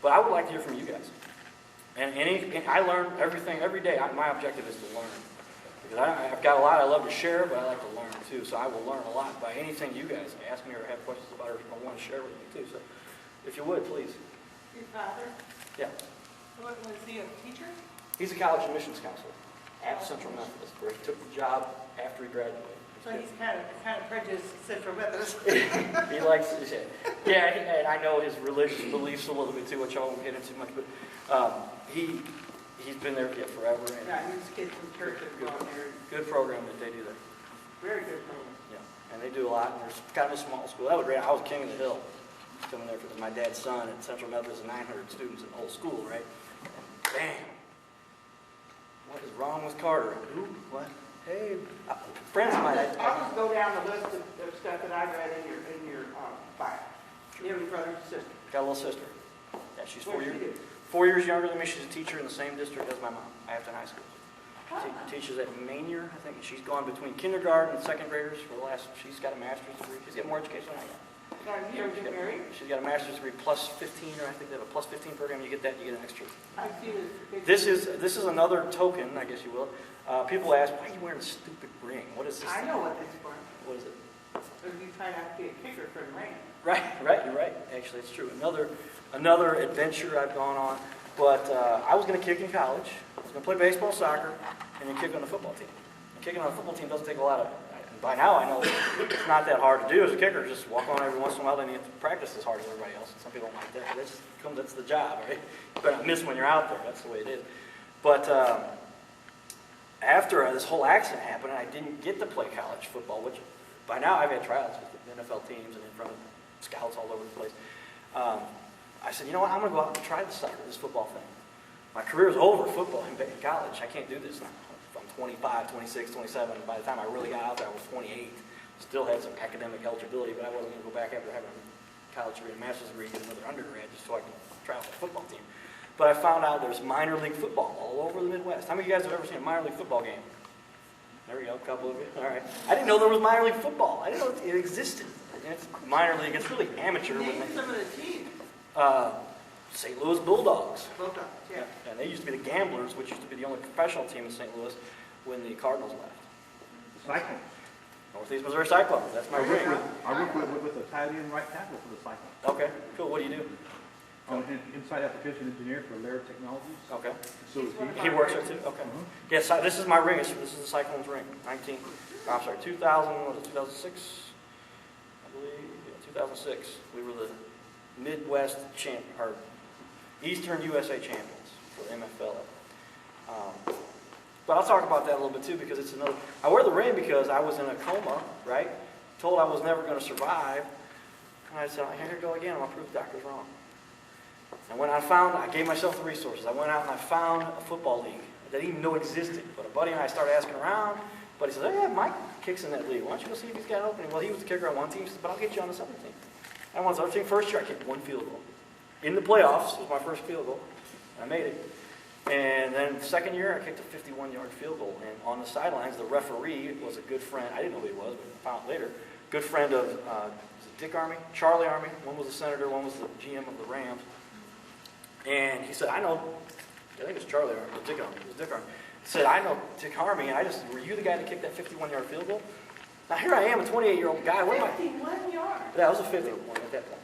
But I would like to hear from you guys. And I learn everything every day. My objective is to learn. Because I've got a lot I love to share, but I like to learn too. So I will learn a lot by anything you guys ask me or have questions about or want to share with me too. So if you would, please. Your father, Yeah. was he a teacher? He's a college admissions counselor at Central Methodist, where he took the job after he graduated. So he's kind of prejudiced Central Methodist. He likes, yeah, and I know his religious beliefs a little bit too, which I won't get into much, but he's been there forever. And Yeah, his kids from church have gone there. good program that they do there. Very good program. Yeah, and they do a lot, and there's kind of a small school. That was great. I was king of the hill coming there for my dad's son at Central Methodist, 900 students in the whole school, right? Bam! What is wrong with Carter? Who? What? Hey, friends of mine. I'll just go down the list of stuff that I read in your file. You have any brothers and sisters? Got a little sister. Yeah, she's What does she do? 4 years younger than me. She's a teacher in the same district as my mom, Afton High School. She teaches at Manier, I think. She's gone between kindergarten and second graders for the last, she's got a master's degree. She's got more education than I got. Now, you ever get married? She's got a master's degree plus 15, or I think they have a plus 15 program. You get that, you get an extra. I see this. This is another token, I guess you will. People ask, why are you wearing a stupid ring? What is this? I know what this is for. What is it? If you try not to be a kicker for the rain. Right, you're right. Actually, it's true. Another adventure I've gone on. But I was going to kick in college. I was going to play baseball, soccer, and then kick on the football team. And kicking on the football team doesn't take a lot of. By now, I know it's not that hard to do as a kicker. Just walk on every once in a while, then you have to practice as hard as everybody else. Some people don't like that, but that's the job, right? You better not miss when you're out there. That's the way it is. But after this whole accident happened, and I didn't get to play college football, which by now I've had tryouts with the NFL teams and in front of scouts all over the place. I said, you know what, I'm going to go out and try this football thing. My career is over, football in college. I can't do this now. I'm 25, 26, 27. By the time I really got out there, I was 28. Still had some academic eligibility, but I wasn't going to go back after having a college degree and master's degree and get another undergrad just so I could try out the football team. But I found out there's minor league football all over the Midwest. How many of you guys have ever seen a minor league football game? There we go, a couple of you. All right. I didn't know there was minor league football. I didn't know it existed. And it's minor league. It's really amateur. Name some of the teams. St. Louis Bulldogs. Bulldogs, yeah. And they used to be the Gamblers, which used to be the only professional team in St. Louis when the Cardinals left. Cycling. Northeast Missouri Cyclones. That's my ring. I work with a tight end right tackle for the Cyclones. Okay, cool. What do you do? I'm an inside application engineer for Laird Technologies. Okay. So is he. He works there too? Okay. Yes, this is my ring. This is the Cyclones ring. 2000, was it 2006? I believe, yeah, 2006. We were the Midwest or Eastern USA champions for the MFL. But I'll talk about that a little bit too because it's another. I wear the ring because I was in a coma, right? Told I was never going to survive, and I said, "Here we go again. I'm gonna prove the doctor's wrong." And when I gave myself the resources. I went out and I found a football league that I didn't even know existed. But a buddy and I started asking around. Buddy said, "Oh yeah, Mike kicks in that league. Why don't you go see if he's got an opening?" Well, he was the kicker on one team. He said, "But I'll get you on this other team." I won this other team. First year, I kicked one field goal. In the playoffs, it was my first field goal. I made it. And then the second year, I kicked a 51-yard field goal. And on the sidelines, the referee was a good friend. I didn't know who he was, but I found out later. Good friend of Dick Army, Charlie Army. One was the senator, one was the GM of the Rams. And he said, I think it was Charlie Army, or Dick Army. It was Dick Army. He said, I know Dick Army, and were you the guy that kicked that 51-yard field goal? Now here I am, a 28-year-old guy. What am I? 51 yards. Yeah, I was a 51 at that point.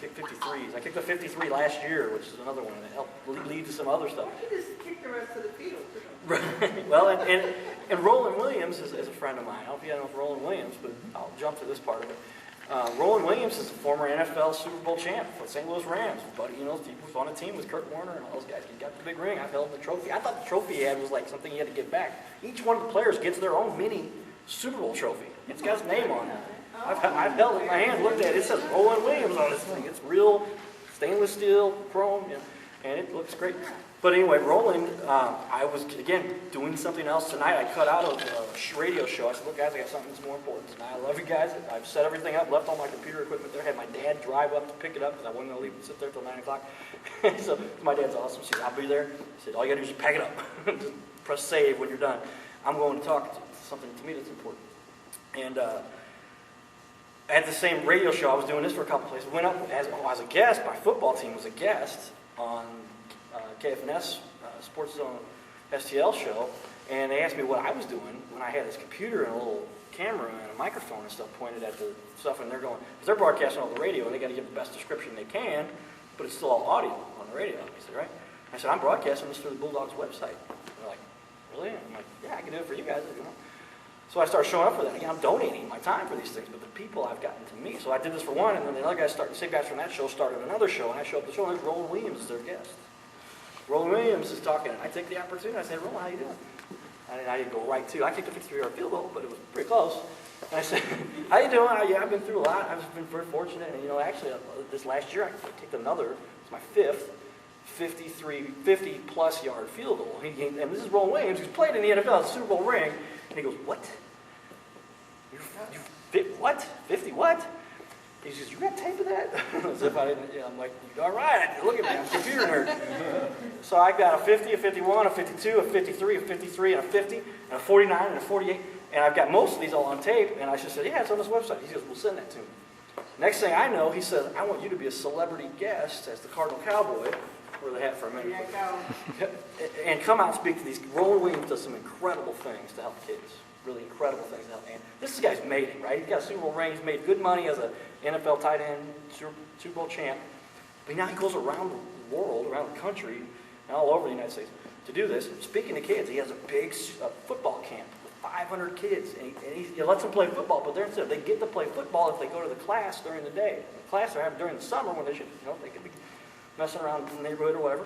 kick 53s. I kicked a 53 last year, which is another one that helped lead to some other stuff. You just kick the rest of the field. Right. Well, and Roland Williams is a friend of mine. I don't know if you know Roland Williams, but I'll jump to this part of it. Roland Williams is a former NFL Super Bowl champ for the St. Louis Rams. Buddy, he was on a team with Kurt Warner and all those guys. He got the big ring. I've held the trophy. I thought the trophy he had was like something he had to give back. Each one of the players gets their own mini Super Bowl trophy. It's got his name on it. I've held it in my hand, looked at it. It says Roland Williams on this thing. It's real stainless steel, chrome, and it looks great. But anyway, Roland, I was, again, doing something else tonight. I cut out a radio show. I said, look, guys, I got something that's more important tonight. I love you guys. I've set everything up, left all my computer equipment there, had my dad drive up to pick it up because I wasn't going to leave and sit there till 9 o'clock. So my dad's awesome. She said, I'll be there. He said, all you got to do is pack it up. Just press save when you're done. I'm going to talk to something to me that's important. And at the same radio show, I was doing this for a couple places. Went up as a guest. My football team was a guest on KFNS Sports Zone STL show, and they asked me what I was doing when I had this computer and a little camera and a microphone and stuff pointed at the stuff, and they're going, because they're broadcasting on the radio, and they got to give the best description they can, but it's still all audio on the radio. He said, right? I said, I'm broadcasting this through the Bulldogs website. And they're like, really? And I'm like, yeah, I can do it for you guys. You know? So I started showing up for that. Again, I'm donating my time for these things, but the people I've gotten to meet. So I did this for one, and then the other guys started, the same guys from that show started another show, and I show up at the show, and there's Roland Williams as their guest. Roland Williams is talking, and I take the opportunity. I said, Roland, how you doing? I didn't go right to. I kicked a 53-yard field goal, but it was pretty close. And I said, how you doing? Yeah, I've been through a lot. I've been very fortunate. And, actually, this last year, I kicked another, it's my fifth, 50-plus yard field goal. And this is Roland Williams, who's played in the NFL, Super Bowl ring. And he goes, what? What? 50 what? He says, you got tape of that? As if I didn't, I'm like, all right, look at me, I'm a computer nerd. So I got a 50, a 51, a 52, a 53, a 53, and a 50, and a 49, and a 48. And I've got most of these all on tape. And I just said, yeah, it's on this website. He goes, we'll send that to me. Next thing I know, he says, I want you to be a celebrity guest as the Cardinal Cowboy. Wear the hat for a minute. Yeah, and come out and speak to these. Roland Williams does some incredible things to help kids. Really incredible things to help. And this guy's made it, right? He's got a Super Bowl ring. He's made good money as an NFL tight end, Super Bowl champ. But now he goes around the world, around the country, and all over the United States to do this. Speaking to kids, he has a big football camp with 500 kids. And he lets them play football, but they get to play football if they go to the class during the day. The class they're having during the summer when they should, they could be messing around in the neighborhood or whatever.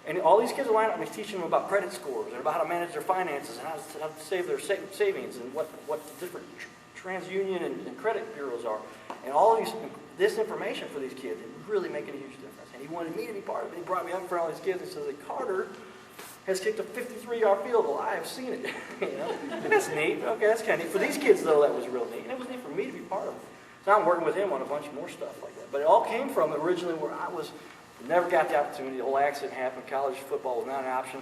And all these kids are lining up and he's teaching them about credit scores and about how to manage their finances and how to save their savings and what the different TransUnion and credit bureaus are. And all this information for these kids is really making a huge difference. And he wanted me to be part of it. He brought me up in front of all these kids and says, Carter has kicked a 53-yard field goal. I have seen it. And that's neat. Okay, that's kind of neat. For these kids, though, that was real neat. And it was neat for me to be part of it. So I'm working with him on a bunch more stuff like that. But it all came from originally where I never got the opportunity. The whole accident happened. College football was not an option.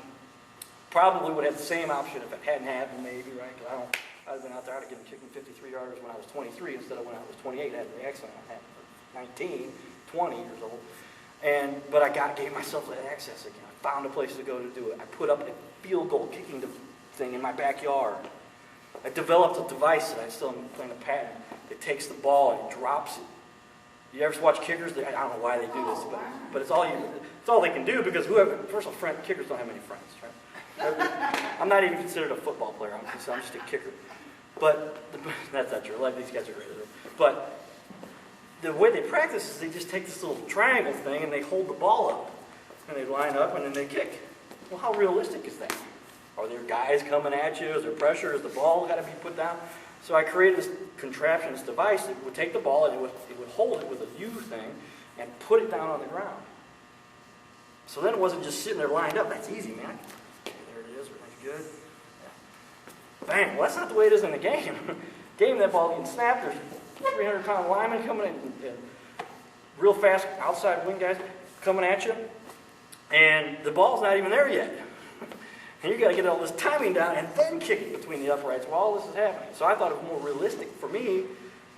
Probably would have the same option if it hadn't happened, maybe, right? Because I'd have been out there, I'd have given kicking 53-yarders when I was 23 instead of when I was 28. I had the accident happened at 19, 20 years old. But I gave myself that access again. I found a place to go to do it. I put up a field goal kicking thing in my backyard. I developed a device that I still am playing a patent that takes the ball and drops it. You ever watch kickers? I don't know why they do this, but it's all they can do because kickers don't have many friends, right? I'm not even considered a football player. I'm just a kicker. But that's not true. A lot of these guys are great. But the way they practice is they just take this little triangle thing and they hold the ball up. And they line up and then they kick. Well, how realistic is that? Are there guys coming at you? Is there pressure? Is the ball got to be put down? So I created this contraption, this device that would take the ball and it would hold it with a U thing and put it down on the ground. So then it wasn't just sitting there lined up. That's easy, man. Okay, there it is. Everything's good. Yeah. Bang. Well, that's not the way it is in the game. That ball getting snapped. There's 300-pound linemen coming in, and real fast outside wing guys coming at you. And the ball's not even there yet. And you got to get all this timing down and then kick it between the uprights while all this is happening. So I thought it was more realistic for me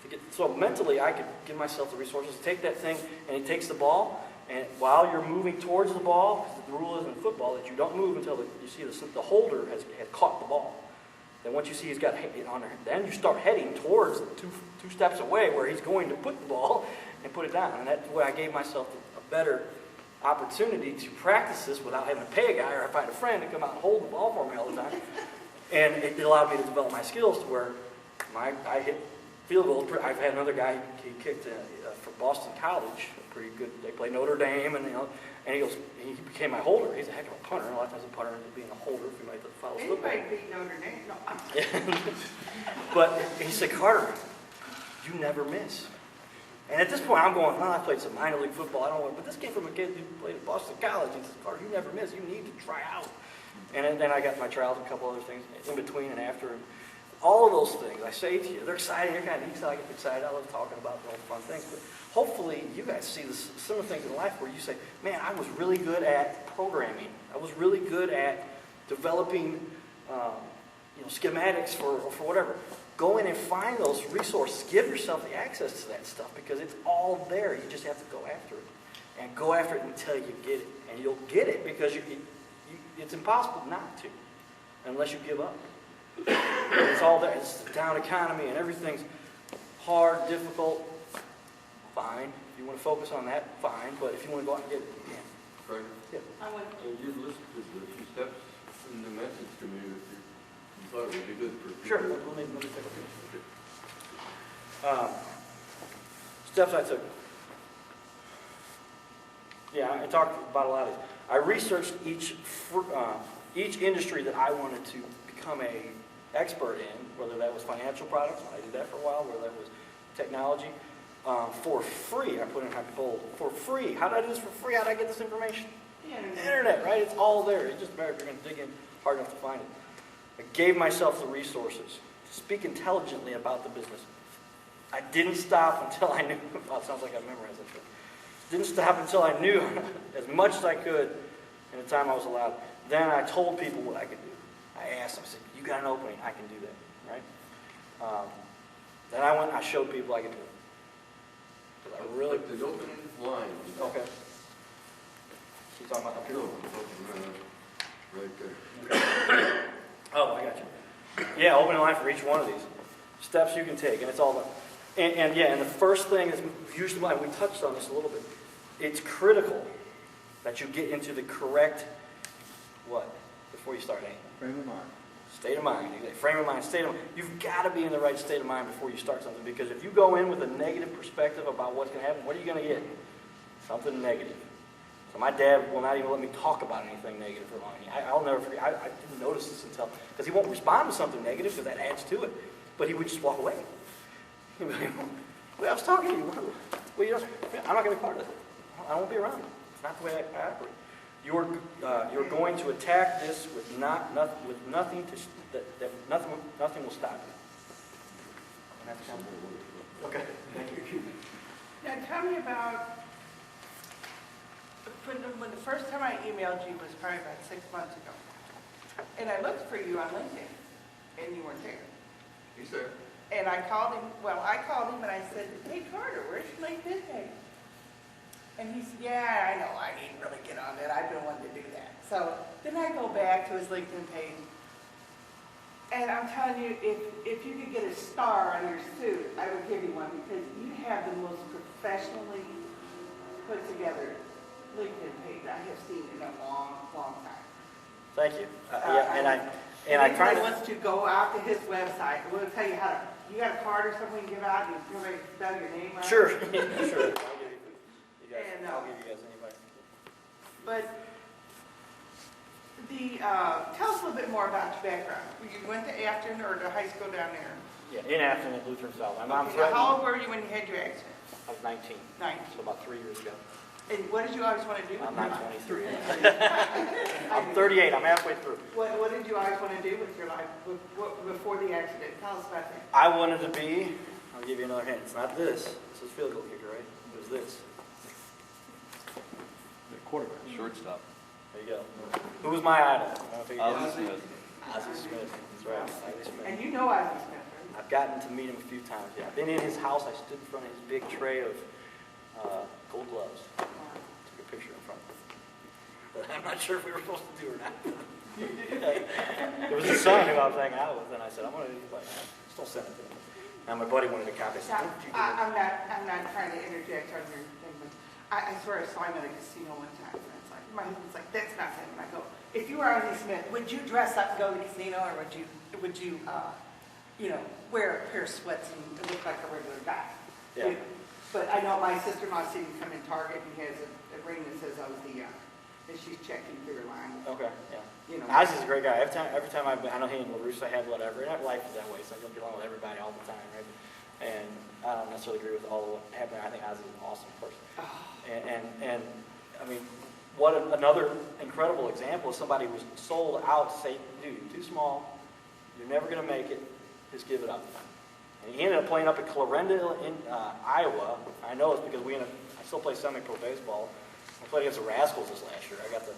to get, so mentally I could give myself the resources to take that thing, and he takes the ball, and while you're moving towards the ball, because the rule is in football that you don't move until you see the holder has caught the ball. Then once you see he's got it on there, then you start heading towards two steps away where he's going to put the ball, and put it down. And that's where I gave myself a better opportunity to practice this without having to pay a guy or find a friend to come out and hold the ball for me all the time. And it allowed me to develop my skills to where I hit field goals. I've had another guy, he kicked for Boston College, pretty good. They play Notre Dame, and and he became my holder. He's a heck of a punter. A lot of times a punter ends up being a holder if anybody that follows football. Anybody beat Notre Dame? No, I'm But he said, Carter, you never miss. And at this point, I'm going, well, I played some minor league football. I don't know, but this came from a kid who played at Boston College. He says, Carter, you never miss. You need to try out. And then I got my trials and a couple other things in between and after. And all of those things, I say to you, they're exciting. They're kind of neat. I get excited. I love talking about all the fun things. But hopefully, you guys see similar things in life where you say, man, I was really good at programming. I was really good at developing schematics for whatever. Go in and find those resources. Give yourself the access to that stuff because it's all there. You just have to go after it. And go after it until you get it. And you'll get it because it's impossible not to unless you give up. It's all there. It's the down economy and everything's hard, difficult. Fine. If you want to focus on that, fine. But if you want to go out and get it, you can. Frank, Yeah. you've listed the few steps in the message to me that you thought would be good for people. Sure. Let me take a picture. Steps I took. Yeah, I talked about a lot of these. I researched each industry that I wanted to become a expert in, whether that was financial products, I did that for a while, whether that was technology, for free. I put in bold, for free. How did I do this for free? How did I get this information? Internet, right? It's all there. It's just a matter if you're going to dig in hard enough to find it. I gave myself the resources to speak intelligently about the business. I didn't stop until I knew. Oh, it sounds like I memorized that shit. Didn't stop until I knew as much as I could in the time I was allowed. Then I told people what I could do. I asked them, I said, you got an opening, I can do that, right? Then I went and I showed people I could do it. 'Cause I really... The opening line. Okay. You talking about up here? No, right there. Oh, I got you. Yeah, opening line for each one of these. Steps you can take, and it's all about... And the first thing is usually why we touched on this a little bit. It's critical that you get into the correct, what? Before you start anything. Frame of mind. State of mind. Frame of mind, state of mind. You've got to be in the right state of mind before you start something. Because if you go in with a negative perspective about what's going to happen, what are you going to get? Something negative. So my dad will not even let me talk about anything negative for long. I'll never forget. I didn't notice this until... Because he won't respond to something negative because that adds to it. But he would just walk away. He'd be like, well, I was talking to you. Well, I'm not going to be part of it. I won't be around. It's not the way I operate. You're going to attack this with nothing will stop you. And that's kind of okay. Thank you. Now tell me about, when the first time I emailed you was probably about 6 months ago. And I looked for you on LinkedIn, and you weren't there. He's there. And I called him and I said, hey Carter, where's your LinkedIn page? And he said, yeah, I know, I didn't really get on that. I've been wanting to do that. So then I go back to his LinkedIn page. And I'm telling you, if you could get a star on your suit, I would give you one because you have the most professionally put together LinkedIn page I have seen in a long, long time. Thank you. And I try to... wants to go out to his website. We'll tell you how to... You got a card or something you can give out and you can spell your name right? Sure. Sure. I'll give you guys anybody. But tell us a little bit more about your background. You went to Afton or to high school down there? Yeah, in Afton at Lutheran South. My mom Okay, how old were you when you had your accident? I was 19. 19. So about 3 years ago. And what did you always want to do? I'm not 23. I'm 38. I'm halfway through. What did you always want to do with your life before the accident? Tell us about that. I wanted to be, I'll give you another hint. It's not this. This is field goal kicker, right? It was this. The quarterback. Shortstop. There you go. Who was my idol? I don't know if you Ozzie guessed. Smith. Ozzie Smith. That's right. Ozzie Smith. And you know Ozzie Smith, right? I've gotten to meet him a few times. Yeah, I've been in his house. I stood in front of his big tray of gold gloves. Took a picture in front of him. But I'm not sure if we were supposed to do or not. It was his son who I was hanging out with, and I said, I'm going to do like that. Still send it to him. And my buddy wanted a copy. I said, Now, "Don't you do that?" I'm not trying to interject on your thing, but I swear I saw him at a casino one time, and it's like, my husband's like, that's not him. And I go, if you were Ozzie Smith, would you dress up and go to the casino, or would you, wear a pair of sweats and look like a regular guy? Yeah. But I know my sister-in-law seen him come in Target, and he has a ring that says Ozzie, that she's checking through her line. Okay, yeah. You know. Ozzy's a great guy. Every time I know he and LaRousse, I had whatever. And life is that way, so I don't get along with everybody all the time, right? And I don't necessarily agree with all of what happened. I think Ozzy's an awesome person. And I mean, another incredible example is somebody who was sold out to say, dude, you're too small, you're never going to make it, just give it up. And he ended up playing up at Clarinda in Iowa. I know it's because I still play semi-pro baseball. I played against the Rascals this last year. I got the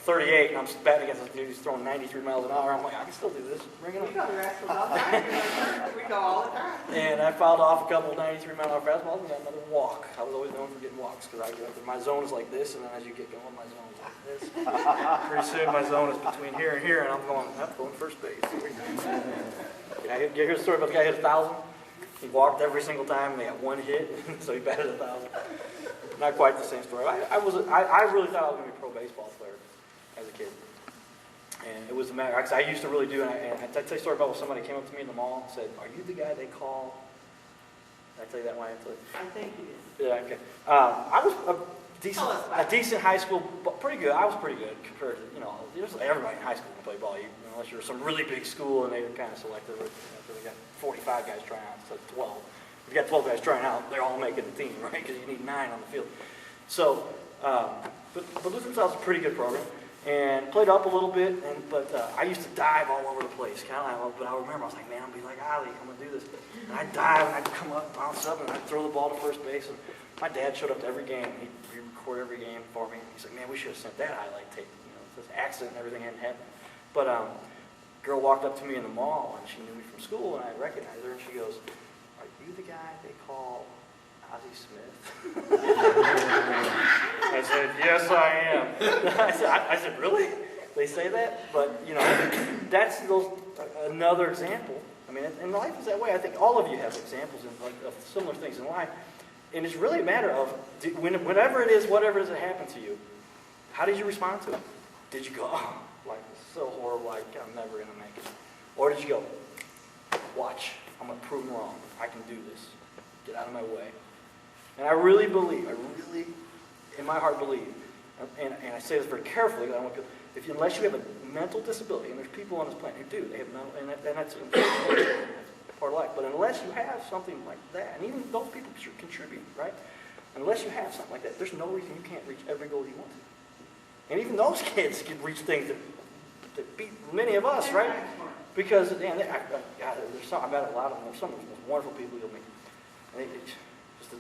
38, and I'm batting against this dude who's throwing 93 miles an hour. I'm like, I can still do this. Bring it We on. go to the Rascals all the time. We go all the time. And I fouled off a couple 93-mile-an-hour fastballs and got another walk. I was always known for getting walks because my zone is like this, and then as you get going, my zone is like this. Pretty soon, my zone is between here and here, and I'm going first base. Here's a story about the guy who hit 1,000. He walked every single time, and they got one hit, so he batted 1,000. Not quite the same story. I really thought I was going to be a pro baseball player as a kid. And it was a matter, because I used to really do, and I tell you a story about when somebody came up to me in the mall and said, are you the guy they call? Did I tell you that one? I think you did. Yeah, okay. I was Tell us about a decent high school, but pretty good. I was pretty good compared to, everybody in high school can play ball, unless you're some really big school and they were kind of selective. So they got 45 guys trying out instead of 12. If you got 12 guys trying out, they're all making the team, right? Because you need 9 on the field. So, but Lutheran was a pretty good program, and played up a little bit. But I used to dive all over the place, kind of like. But I remember I was like, man, I'm gonna be like Ali, I'm gonna do this. And I'd dive, and I'd come up, bounce up, and I'd throw the ball to first base. And my dad showed up to every game. He'd record every game for me. He's like, man, we should have sent that highlight tape. This accident and everything hadn't happened. But girl walked up to me in the mall, and she knew me from school, and I recognized her, and she goes, are you the guy they call Ozzie Smith? I said, yes, I am. I said, really? They say that? But, that's another example. I mean, and life is that way. I think all of you have examples of similar things in life. And it's really a matter of, whatever it is that happened to you, how did you respond to it? Did you go, oh, life is so horrible, I'm never going to make it? Or did you go, watch, I'm going to prove them wrong. I can do this. Get out of my way. And I really believe, in my heart believe, and I say this very carefully, unless you have a mental disability, and there's people on this planet who do, they have mental, and that's part of life. But unless you have something like that, and even those people should contribute, right? Unless you have something like that, there's no reason you can't reach every goal you want to. And even those kids can reach things that beat many of us, right? Because, I've met a lot of them. Some of the most wonderful people you'll meet. And it's just a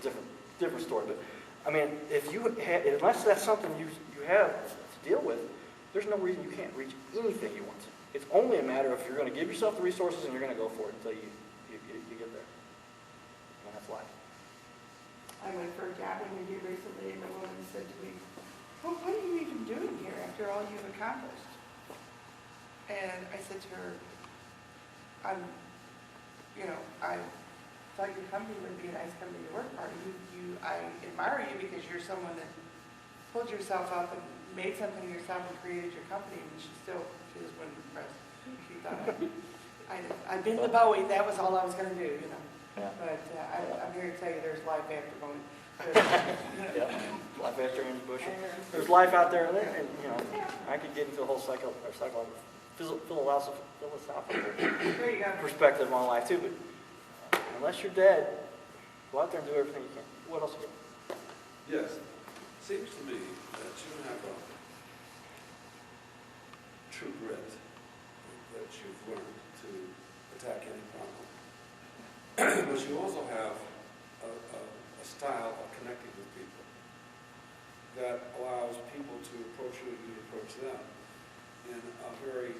different story. But, I mean, unless that's something you have to deal with, there's no reason you can't reach anything you want to. It's only a matter of if you're going to give yourself the resources and you're going to go for it until you get there. And that's life. I went for a job interview recently, and the woman said to me, well, what are you even doing here after all you've accomplished? And I said to her, I thought your company would be a nice company to work for. I admire you because you're someone that pulled yourself up and made something of yourself and created your company. And she just wasn't impressed. She thought I'd been to Bowie. That was all I was going to do, Yeah. But I'm here to tell you there's life after Bowie. Yeah. Life after Andy Bush. There's life out there, and I could get into a whole philosophical There you go. perspective on life too. But unless you're dead, go out there and do everything you can. What else? Yes. Seems to me that you have a true grit that you've learned to attack any problem. But you also have a style of connecting with people that allows people to approach you and you approach them in a very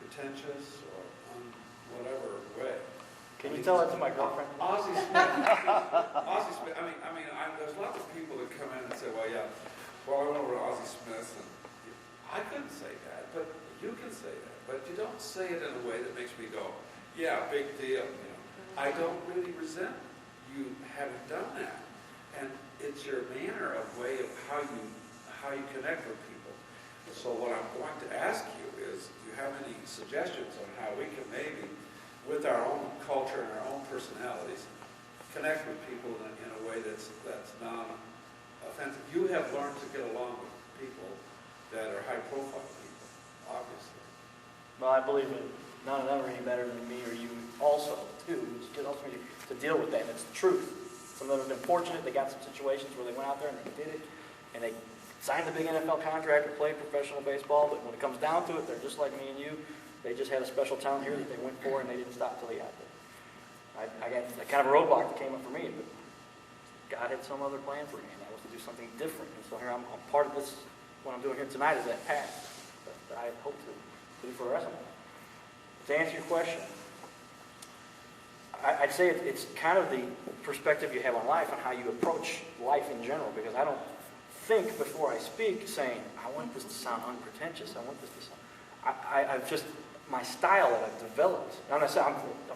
unpretentious or whatever way. Can you tell that to my girlfriend? Ozzie Smith. Ozzie Smith. I mean, there's lots of people that come in and say, well, I went over to Ozzie Smith, and I couldn't say that, but you can say that. But you don't say it in a way that makes me go, yeah, big deal. You know, I don't really resent you having done that. And it's your manner of way of how you connect with people. So what I'm going to ask you is, do you have any suggestions on how we can maybe, with our own culture and our own personalities, connect with people in a way that's non-offensive? You have learned to get along with people that are high-profile people, obviously. Well, I believe that none of them are any better than me or you also, too. It's also to deal with that. It's the truth. Some of them have been fortunate. They got some situations where they went out there and they did it, and they signed the big NFL contract or played professional baseball, but when it comes down to it, they're just like me and you. They just had a special talent here that they went for, and they didn't stop until they got there. I got a kind of a roadblock that came up for me, but God had some other plan for me, and that was to do something different. And so here I'm part of this. What I'm doing here tonight is that path that I hope to do for the rest of my life. To answer your question, I'd say it's kind of the perspective you have on life and how you approach life in general, because I don't think before I speak saying, I want this to sound unpretentious, I want this to sound... I've just, my style that I've developed, I'm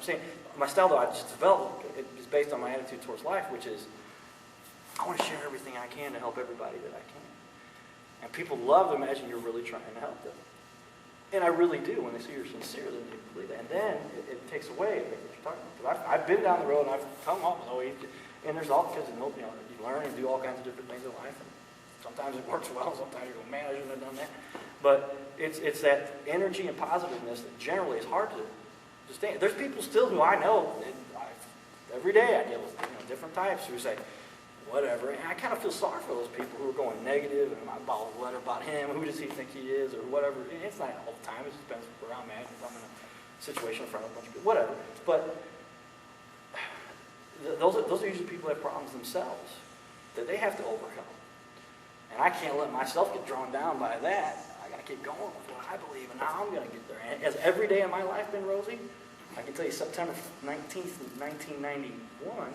saying my style that I've just developed is based on my attitude towards life, which is, I want to share everything I can to help everybody that I can. And people love to imagine you're really trying to help them. And I really do. When they see you're sincere, then they believe that. And then it takes away what you're talking about. Because I've been down the road and I've come up with and there's all kinds of, you learn and do all kinds of different things in life. And sometimes it works well, sometimes you go, man, I shouldn't have done that. But it's that energy and positiveness that generally is hard to stand. There's people still who I know, and every day I deal with different types who say, whatever. And I kind of feel sorry for those people who are going negative and what about him? Who does he think he is? Or whatever. And it's not all the time. It just depends where I'm at. If I'm in a situation in front of a bunch of people, whatever. But those are usually people that have problems themselves that they have to overcome. And I can't let myself get drawn down by that. I got to keep going with what I believe, and now I'm going to get there. And has every day of my life been rosy? I can tell you September 19th, 1991 was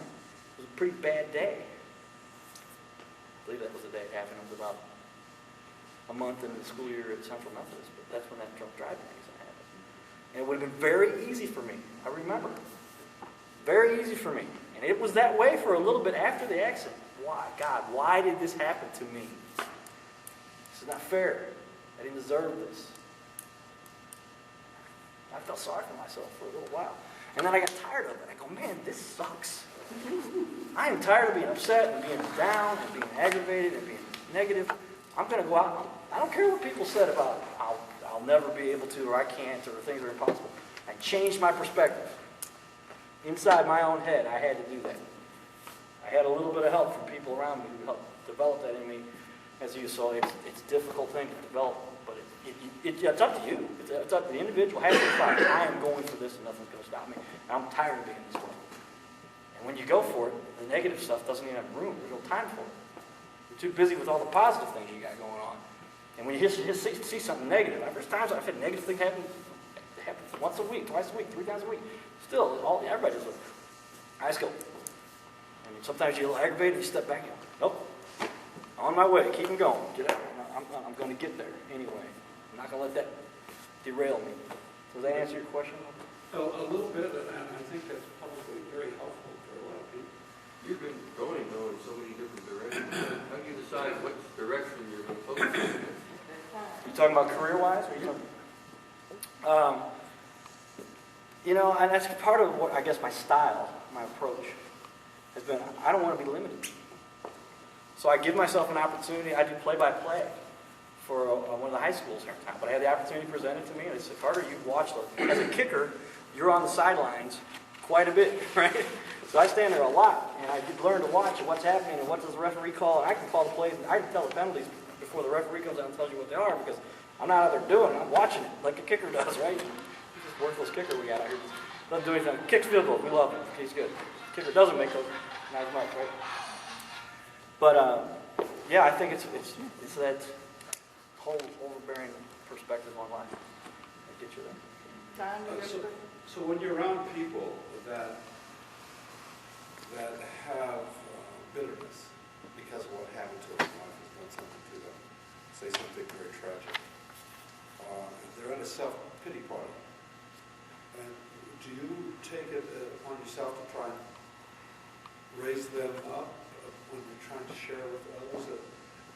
a pretty bad day. I believe that was the day it happened. It was about a month into the school year at Central Methodist, but that's when that drunk driving accident happened. And it would have been very easy for me. I remember. Very easy for me. And it was that way for a little bit after the accident. Why? God, why did this happen to me? This is not fair. I didn't deserve this. I felt sorry for myself for a little while. And then I got tired of it. I go, man, this sucks. I am tired of being upset and being down and being aggravated and being negative. I'm going to go out. I don't care what people said about I'll never be able to, or I can't, or things are impossible. I changed my perspective. Inside my own head, I had to do that. I had a little bit of help from people around me who helped develop that in me. As you saw, it's a difficult thing to develop, but it's up to you. It's up to the individual. Have to decide, I am going for this and nothing's going to stop me. And I'm tired of being this way. And when you go for it, the negative stuff doesn't even have room. There's no time for it. You're too busy with all the positive things you got going on. And when you see something negative, there's times I've had negative things happen once a week, twice a week, 3 times a week. Still, everybody does it. I just go. And sometimes you get a little aggravated and you step back and go, nope. On my way, keep them going. Get out. I'm going to get there anyway. I'm not going to let that derail me. Does that answer your question? A little bit, and I think that's probably very helpful for a lot of people. You've been going, though, in so many different directions. How do you decide which direction you're going to focus on? You talking about career-wise? Or you talking... and that's part of what, I guess, my style, my approach has been, I don't want to be limited. So I give myself an opportunity. I do play-by-play for one of the high schools here in town. But I had the opportunity presented to me, and I said, Carter, you've watched those. As a kicker, you're on the sidelines quite a bit, right? So I stand there a lot, and I learn to watch what's happening and what does the referee call. And I can call the plays, and I can tell the penalties before the referee comes out and tells you what they are, because I'm not out there doing it. I'm watching it like a kicker does, right? This worthless kicker we got out here. Doesn't do anything. Kicks field goals. We love him. He's good. Kicker doesn't make those. Not as much, right? But, I think it's that whole overbearing perspective on life that gets you there. So when you're around people that have bitterness because of what happened to them in life, has done something to them, say something very tragic, they're at a self-pity party. And do you take it upon yourself to try and raise them up when you're trying to share with others?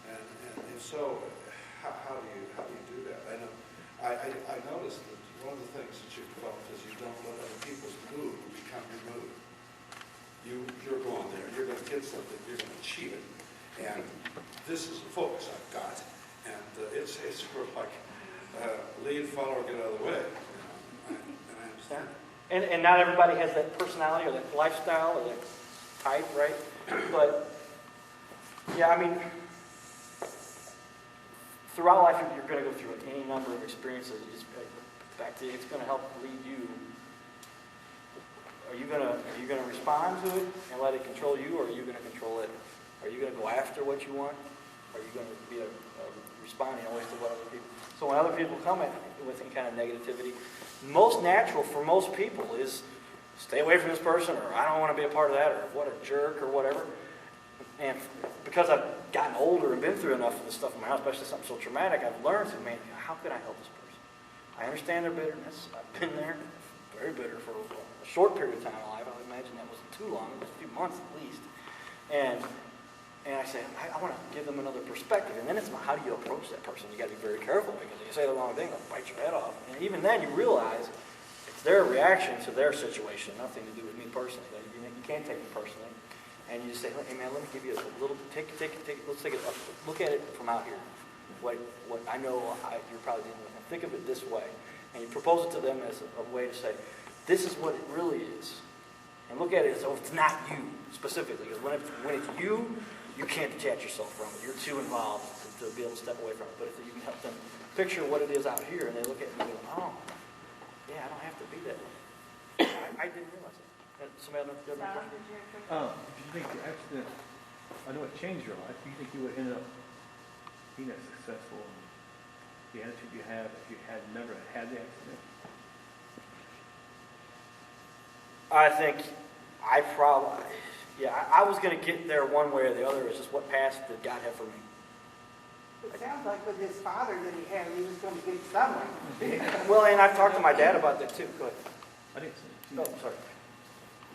And if so, how do you do that? I know I noticed that one of the things that you've developed is you don't let other people's mood become your mood. You're going there. You're going to get something. You're going to achieve it. And this is the focus I've got. And it's sort of like lead, follow, or get out of the way. And I understand. And not everybody has that personality or that lifestyle or that type, right? But, yeah, I mean, throughout life, you're going to go through any number of experiences. Just back to it's going to help lead you. Are you going to respond to it and let it control you, or are you going to control it? Are you going to go after what you want? Are you going to be responding always to what other people? So when other people come at with any kind of negativity, most natural for most people is stay away from this person, or I don't want to be a part of that, or what a jerk, or whatever. And because I've gotten older and been through enough of this stuff in my house, especially something so traumatic, I've learned to, man, how could I help this person? I understand their bitterness. I've been there, very bitter for a short period of time in my life. I would imagine that wasn't too long, it was a few months at least. And I say, I want to give them another perspective. And then it's about how do you approach that person? You got to be very careful, because if you say the wrong thing, they'll bite your head off. And even then, you realize it's their reaction to their situation, nothing to do with me personally. You can't take it personally. And you just say, hey man, let me give you a little, let's take it up. Look at it from out here. What I know you're probably dealing with. And think of it this way. And you propose it to them as a way to say, this is what it really is. And look at it as though it's not you specifically. Because when it's you, you can't detach yourself from it. You're too involved to be able to step away from it. But if you can help them picture what it is out here, and they look at it and go, oh, yeah, I don't have to be that way. I didn't realize that. Somebody else have a question? Do you think the accident, I know it changed your life, do you think you would end up being as successful in the attitude you have if you had never had the accident? I think I probably, I was going to get there one way or the other. It's just what path did God have for me? It sounds like with his father that he had, he was going to get somewhere. Well, and I've talked to my dad about that too. Go ahead. I didn't see. Oh, sorry.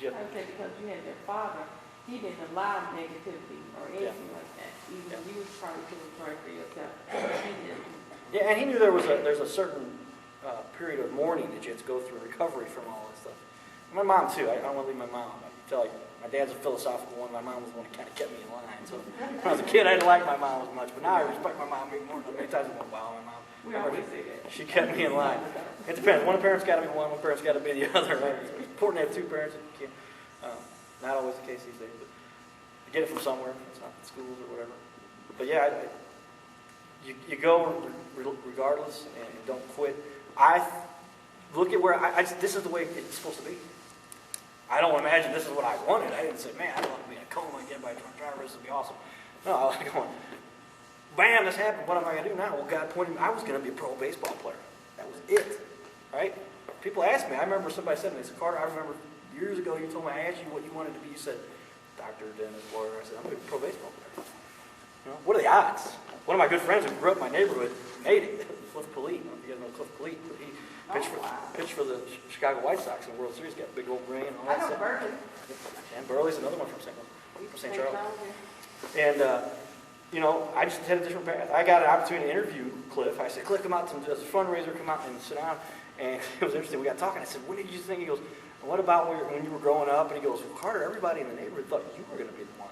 Jeff. I would say because you had your father, he didn't allow negativity or anything like that. Even you was probably feeling sorry for yourself. He didn't. Yeah, and he knew there's a certain period of mourning that you have to go through recovery from all that stuff. And my mom too. I don't want to leave my mom. I feel like my dad's a philosophical one. My mom was the one that kind of kept me in line. So when I was a kid, I didn't like my mom as much. But now I respect my mom even more. Many times I go, wow, my mom. We always say that. She kept me in line. It depends. One parent's got to be one parent's got to be the other. Right? It's important to have two parents. Not always the case these days, but you get it from somewhere. It's not the schools or whatever. But yeah, you go regardless and don't quit. I look at where this is the way it's supposed to be. I don't imagine this is what I wanted. I didn't say, man, I want to be in a coma and get by a drunk driver. This would be awesome. No, I was going, bam, this happened. What am I going to do now? Well, God pointed me. I was going to be a pro baseball player. That was it, right? People ask me. I remember somebody said to me, they said, Carter, I remember years ago you told me, I asked you what you wanted to be. You said, doctor, dentist, lawyer. I said, I'm going to be a pro baseball player. You know, what are the odds? One of my good friends who grew up in my neighborhood made it. Cliff Polite. I don't know if you guys know Cliff Polite, but he pitched for the Chicago White Sox in the World Series. Got a big old ring and all that stuff. Burley. And Burley's another one from St. Charles. And, you know, I just had a different path. I got an opportunity to interview Cliff. I said, Cliff, come out as a fundraiser, come out and sit down. And it was interesting. We got talking. I said, when did you think? He goes, what about when you were growing up? And he goes, well, Carter, everybody in the neighborhood thought you were going to be the one.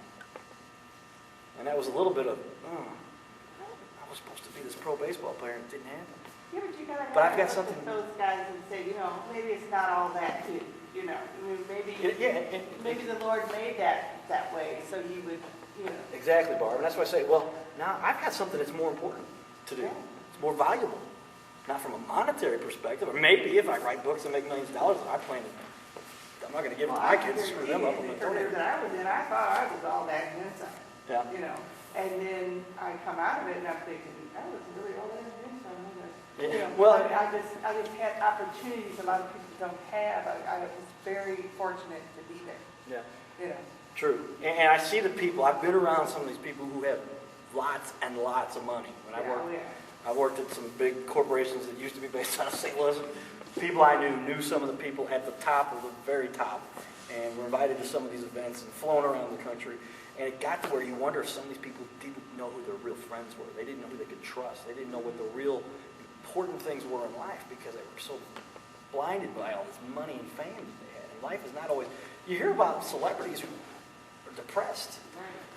And that was a little bit of, I was supposed to be this pro baseball player and it didn't happen. Yeah, but you gotta But I've have got to something- look at those guys and say, you know, maybe it's not all that too. You know, I mean, maybe the Lord made that way so he would, you know. Exactly, Barb. And that's why I say, well, now I've got something that's more important to do. Yeah. It's more valuable. Not from a monetary perspective, or maybe if I write books and make millions of dollars, I plan to, I'm not going to give it to my kids, screw them up. The career that I was in, I thought I was all that and then some. Yeah. You know, and then I come out of it and I'm thinking, I was really all that and then some. You know, Well, I just had opportunities a lot of people don't have. I was very fortunate to be there. Yeah. You know. True. And I see the people, I've been around some of these people who have lots and lots of money. When Yeah. I worked at some big corporations that used to be based out of St. Louis. People I knew some of the people at the top of the very top, and were invited to some of these events and flown around the country. And it got to where you wonder if some of these people didn't know who their real friends were. They didn't know who they could trust. They didn't know what the real important things were in life because they were so blinded by all this money and fame that they had. And life is not always... You hear about celebrities who are depressed,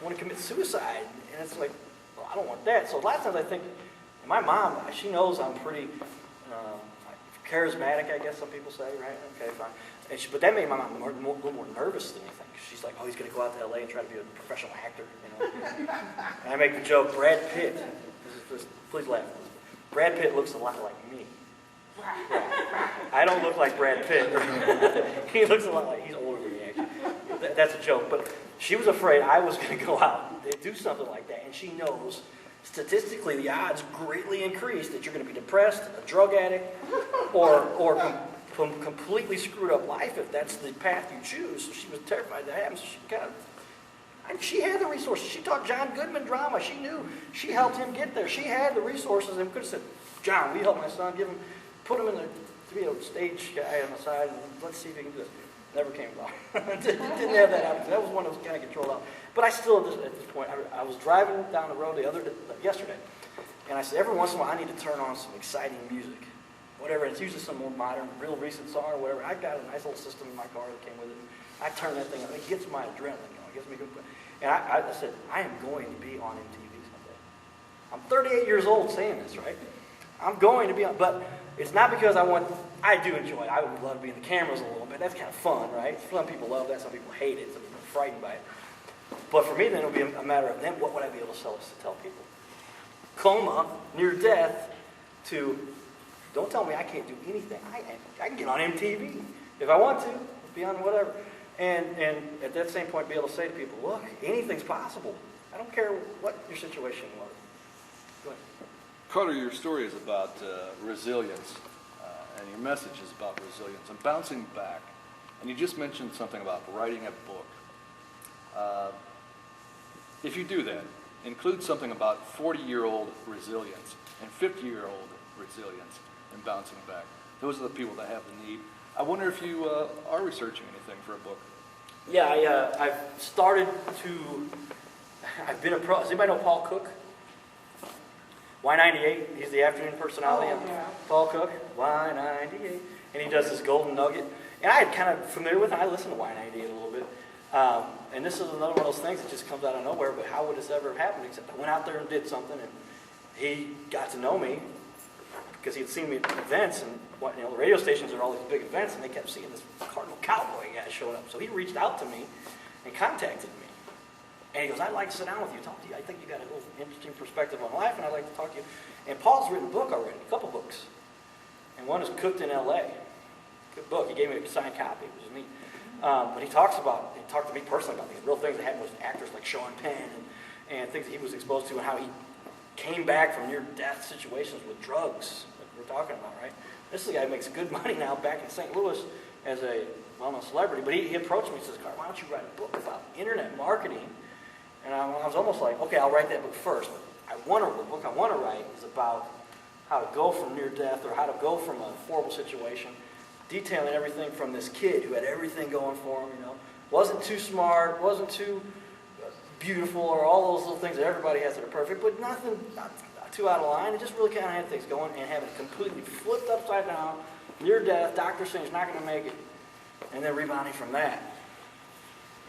want to commit suicide, and it's like, well, I don't want that. So a lot of times I think, and my mom, she knows I'm pretty charismatic, I guess some people say, right? Okay, fine. But that made my mom a little more nervous than anything. She's like, oh, he's going to go out to L.A. and try to be a professional actor. You know? And I make the joke, Brad Pitt, please laugh. Brad Pitt looks a lot like me. Yeah. I don't look like Brad Pitt. He looks a lot like, he's older than me, actually. That's a joke. But she was afraid I was going to go out and do something like that. And she knows, statistically, the odds greatly increase that you're going to be depressed, a drug addict, or completely screwed up life if that's the path you choose. So she was terrified that happens. So she had the resources. She taught John Goodman drama. She knew. She helped him get there. She had the resources and could have said, John, will you help my son? Put him in the stage guy on the side, and let's see if he can do this. Never came about. Didn't have that happen. That was one that was kind of controlled out. But I still, at this point, I was driving down the road yesterday, and I said, every once in a while, I need to turn on some exciting music. Whatever, it's usually some more modern, real recent song or whatever. I've got a nice little system in my car that came with it. I turn that thing on. It gets my adrenaline going. It gets me good. And I said, I am going to be on MTV someday. I'm 38 years old saying this, right? I'm going to be on, but it's not because I do enjoy it. I would love being in the cameras a little bit. That's kind of fun, right? Some people love that. Some people hate it. Some people are frightened by it. But for me, then it'll be a matter of then what would I be able to tell people? Coma, near death, to don't tell me I can't do anything. I can get on MTV if I want to, be on whatever. And at that same point, be able to say to people, look, anything's possible. I don't care what your situation was. Go ahead. Carter, your story is about resilience, and your message is about resilience and bouncing back. And you just mentioned something about writing a book. If you do that, include something about 40-year-old resilience and 50-year-old resilience and bouncing back. Those are the people that have the need. I wonder if you are researching anything for a book. Yeah, I've started to. I've been does anybody know Paul Cook? Y98, he's the afternoon personality of Paul Cook, Y98, and he does this golden nugget. And I had kind of familiar with him. I listened to Y98 a little bit. And this is another one of those things that just comes out of nowhere, but how would this ever have happened except I went out there and did something, and he got to know me because he had seen me at events, and the radio stations are all these big events, and they kept seeing this Cardinal Cowboy guy showing up. So he reached out to me and contacted me. And he goes, I'd like to sit down with you and talk to you. I think you got a little interesting perspective on life, and I'd like to talk to you. And Paul's written a book already, a couple books. And one is Cooked in L.A. Good book. He gave me a signed copy, which is neat. But he talked to me personally about these real things that happened with actors like Sean Penn and things that he was exposed to and how he came back from near-death situations with drugs, like we're talking about, right? This is a guy who makes good money now back in St. Louis as a well-known celebrity. But he approached me and says, Carl, why don't you write a book about internet marketing? And I was almost like, okay, I'll write that book first. But the book I want to write is about how to go from near-death or how to go from a horrible situation, detailing everything from this kid who had everything going for him, wasn't too smart, wasn't too beautiful, or all those little things that everybody has that are perfect, but nothing not too out of line. It just really kind of had things going and having it completely flipped upside down, near death, doctor saying he's not going to make it, and then rebounding from that.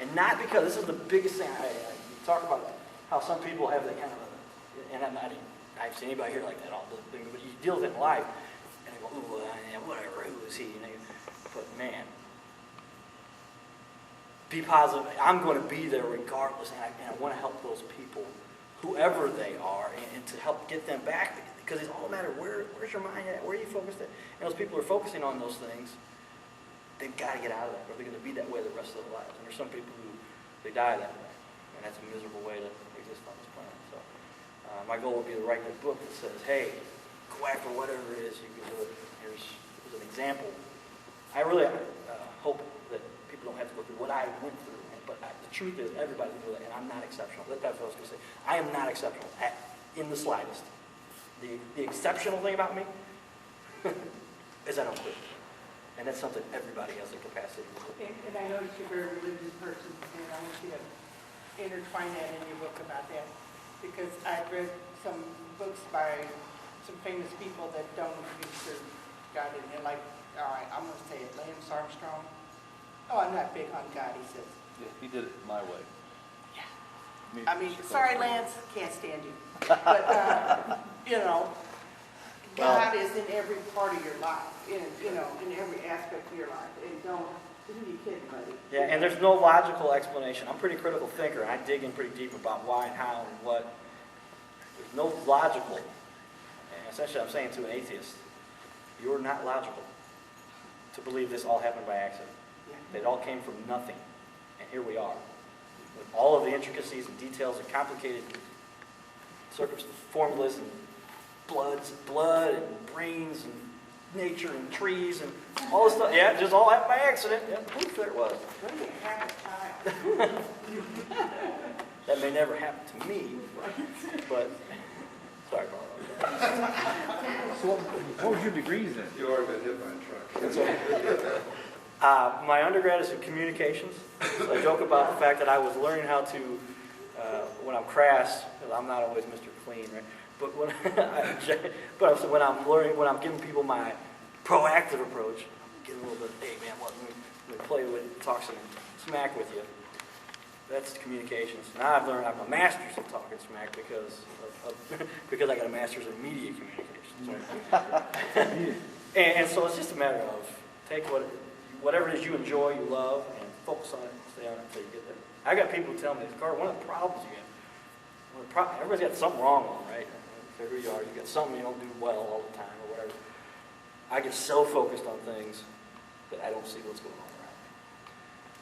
And not because, this is the biggest thing, you talk about how some people have that kind of, and I've seen anybody here like that all the thing, but you deal with it in life, and they go, ooh, yeah, whatever, who is he? But man, be positive. I'm going to be there regardless, and I want to help those people, whoever they are, and to help get them back, because it's all a matter of where's your mind at, where are you focused at? And those people who are focusing on those things, they've got to get out of that, or they're going to be that way the rest of their lives. And there's some people who, they die that way, and that's a miserable way to exist on this planet. So my goal would be to write a book that says, hey, go after whatever it is you can do it. Here's an example. I really hope that people don't have to go through what I went through, and But the truth is, everybody can do that, and I'm not exceptional. That's what I was going to say. I am not exceptional in the slightest. The exceptional thing about me is I don't quit. And that's something everybody has the capacity to do. And I notice you're a very religious person, and I want you to intertwine that in your book about that. Because I've read some books by some famous people that don't use God in there, like, all right, I'm going to say it, Lance Armstrong. Oh, I'm not big on God, he says. Yeah, he did it my way. Yeah. I mean, sorry, Lance, can't stand you. But, you know, God is in every part of your life, in every aspect of your life. And don't, who are you kidding, buddy? Yeah, and there's no logical explanation. I'm a pretty critical thinker, and I dig in pretty deep about why and how and what. There's no logical, and essentially I'm saying to an atheist, you're not logical to believe this all happened by accident. Yeah. It all came from nothing, and here we are. With all of the intricacies and details and complicated formulas and blood and brains and nature and trees and all this stuff. Yeah, it just all happened by accident. Yeah, poof, there it was. When you have a child. That may never happen to me, but sorry, Carl. So what was your degrees in? You already been hit by a truck. My undergrad is in communications. So I joke about the fact that I was learning how to, when I'm crass, because I'm not always Mr. Clean, right? But when when I'm giving people my proactive approach, get a little bit, hey man, let me play with it, talk some smack with you. That's communications. Now I've learned I have a master's in talking smack because I got a master's in media communications. Right? and so it's just a matter of take whatever it is you enjoy, you love, and focus on it and stay on it until you get there. I got people who tell me, Carter, one of the problems you have, everybody's got something wrong with them, right? So who you are, you got something you don't do well all the time or whatever. I get so focused on things that I don't see what's going on around me.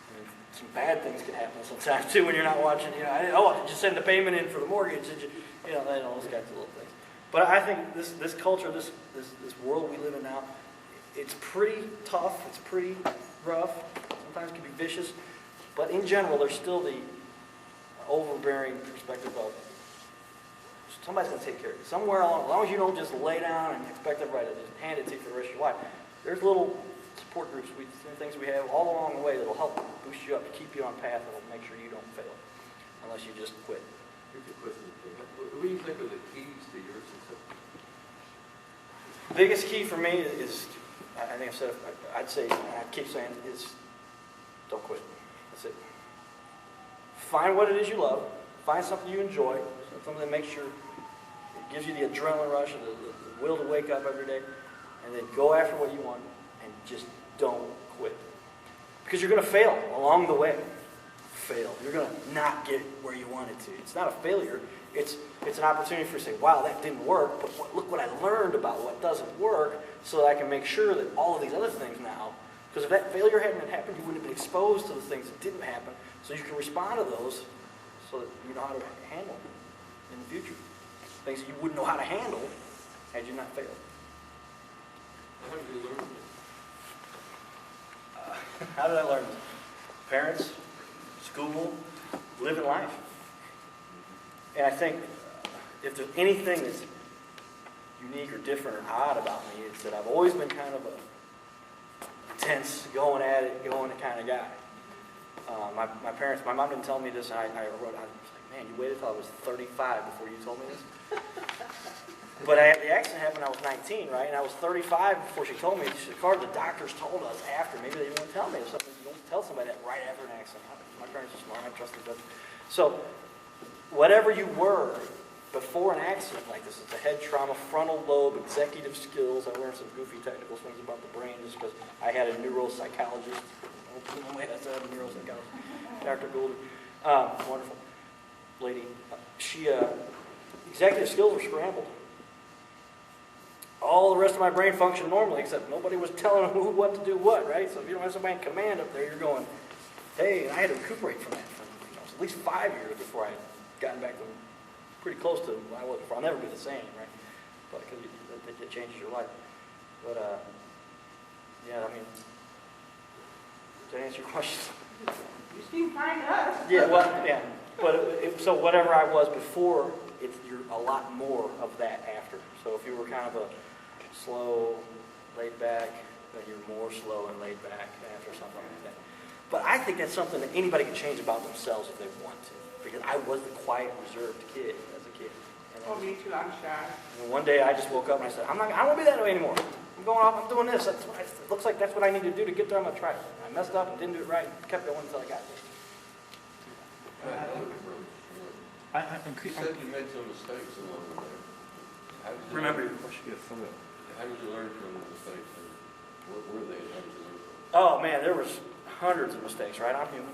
I mean, some bad things can happen sometimes too when you're not watching. Did you send the payment in for the mortgage? Did you, those kinds of little things. But I think this culture, this world we live in now, it's pretty tough. It's pretty rough. Sometimes it can be vicious. But in general, there's still the overbearing perspective of somebody's going to take care of you. Somewhere along, as long as you don't just lay down and expect everybody to just hand it to you for the rest of your life, there's little support groups, things we have all along the way that'll help boost you up, to keep you on path, and will make sure you don't fail, unless you just quit. Here's a question. What do you think are the keys to your success? The biggest key for me is, I think I'd say, and I keep saying, is don't quit. That's it. Find what it is you love. Find something you enjoy. Something that makes it gives you the adrenaline rush and the will to wake up every day. And then go after what you want and just don't quit. Because you're going to fail along the way. Fail. You're going to not get where you wanted to. It's not a failure. It's an opportunity for you to say, wow, that didn't work, but look what I learned about what doesn't work so that I can make sure that all of these other things now, because if that failure hadn't happened, you wouldn't have been exposed to the things that didn't happen, so you can respond to those so that you know how to handle them in the future. Things that you wouldn't know how to handle had you not failed. How did you learn How did I learn this? Parents, school, living life. And I think if there's anything that's unique or different or odd about me, it's that I've always been kind of a intense, going at it, going kind of guy. My mom didn't tell me this, and I was like, man, you waited till I was 35 before you told me this? But the accident happened when I was 19, right? And I was 35 before she told me. She said, Carter, the doctors told us after. Maybe they didn't tell me. Or something. You don't tell somebody that right after an accident. My parents are smart. I trust them. So whatever you were before an accident like this, it's a head trauma, frontal lobe, executive skills. I learned some goofy technical things about the brain just because I had a neuropsychologist. I had a neuropsychologist, Dr. Goulden. Wonderful lady. Executive skills were scrambled. All the rest of my brain functioned normally, except nobody was telling who what to do what, right? So if you don't have somebody in command up there, you're going, hey, and I had to recuperate from that for at least 5 years before I had gotten back to pretty close to what I was before. I'll never be the same, right? But because it changes your life. But, yeah, I mean, to answer your question. You seem fine to us. Yeah, well, yeah. But so whatever I was before, you're a lot more of that after. So if you were kind of a slow, laid back, then you're more slow and laid back after something like that. But I think that's something that anybody can change about themselves if they want to. Because I was the quiet, reserved kid as a kid. And Oh, me too, I'm shy. and one day I just woke up and I said, I don't want to be that way anymore. I'm going off, I'm doing this. It looks like that's what I need to do to get there. I'm going to try it. I messed up and didn't do it right and kept going until I got there. You said you made some mistakes along the way. How did you Remember learn- your question. Yes, some of it. How did you learn from the mistakes? And what were they? How did you learn from them? Oh man, there was hundreds of mistakes, right? I'm human.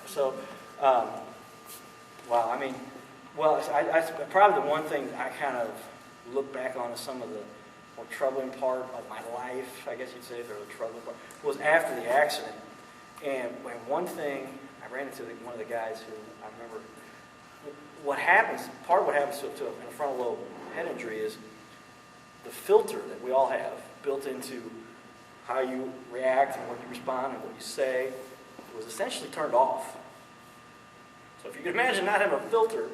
So, wow, I mean, well, I probably the one thing that I kind of look back on as some of the more troubling part of my life, I guess you'd say, or the troubling part, was after the accident. And when one thing, I ran into one of the guys who I remember, what happens, part of what happens to a frontal lobe head injury is the filter that we all have built into how you react and what you respond and what you say was essentially turned off. So if you can imagine not having a filter,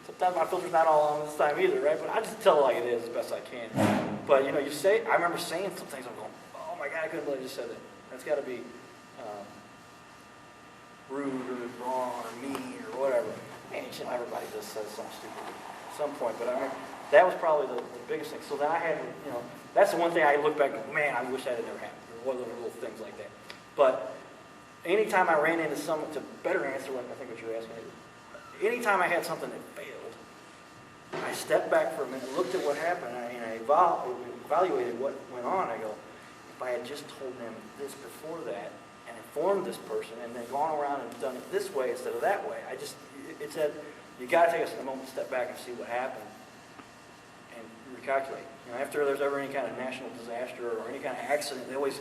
sometimes my filter's not all on this time either, right? But I just tell it like it is as best I can. But you know, I remember saying some things, I'm going, oh my God, I couldn't believe I just said that. That's got to be rude or wrong or mean or whatever. And everybody just says something stupid at some point. But I mean, that was probably the biggest thing. So then I had, you know, that's the one thing I look back and go, man, I wish that had never happened. Or one of the little things like that. But anytime I ran into someone, to better answer what I think what you're asking, anytime I had something that failed, I stepped back for a minute, looked at what happened, and I evaluated what went on. I go, if I had just told them this before that, and informed this person, and then gone around and done it this way instead of that way, it said, you got to take a moment to step back and see what happened, and recalculate. You know, after there's ever any kind of national disaster or any kind of accident, they always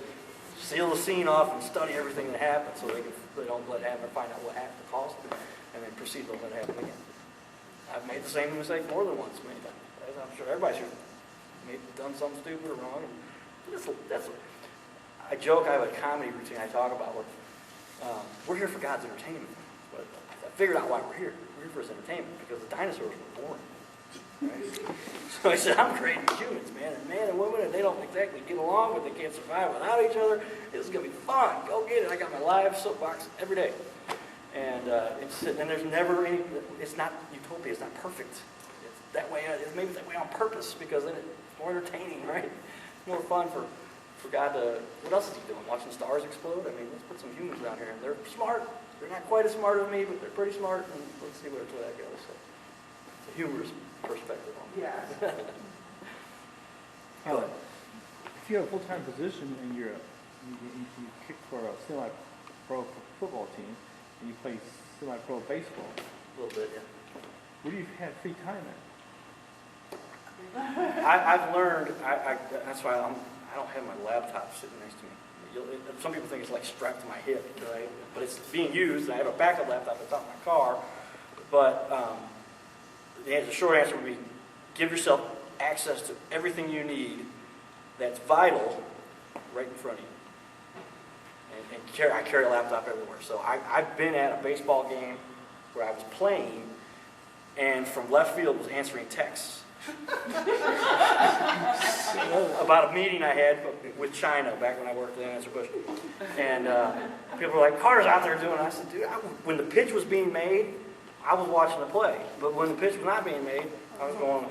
seal the scene off and study everything that happened so they don't let it happen or find out what happened, the cause, and then proceed to let it happen again. I've made the same mistake more than once, many times. As I'm sure everybody's done something stupid or wrong. I joke, I have a comedy routine I talk about where we're here for God's entertainment. But I figured out why we're here. We're here for his entertainment because the dinosaurs were born. Right? So I said, I'm creating humans, man. And man and women, and they don't exactly get along, but they can't survive without each other. This is going to be fun. Go get it. I got my live soapbox every day. And there's never any, it's not utopia, it's not perfect. It's that way, maybe that way on purpose because then it's more entertaining, right? It's more fun for God to, what else is he doing? Watching stars explode? I mean, let's put some humans down here. And they're smart. They're not quite as smart as me, but they're pretty smart. And let's see where that goes. So it's a humorous perspective on it. Yes. If you have a full-time position and you kick for a semi-pro football team and you play semi-pro baseball, A little bit, yeah. where do you have free time at? I've learned, that's why I don't have my laptop sitting next to me. Some people think it's like strapped to my hip, right? But it's being used. I have a backup laptop that's out in my car. But the short answer would be give yourself access to everything you need that's vital right in front of you. And I carry a laptop everywhere. So I've been at a baseball game where I was playing and from left field was answering texts. About a meeting I had with China back when I worked at Anheuser-Busch. And people were like, Carter's out there doing it. I said, dude, when the pitch was being made, I was watching the play. But when the pitch was not being made, I was going,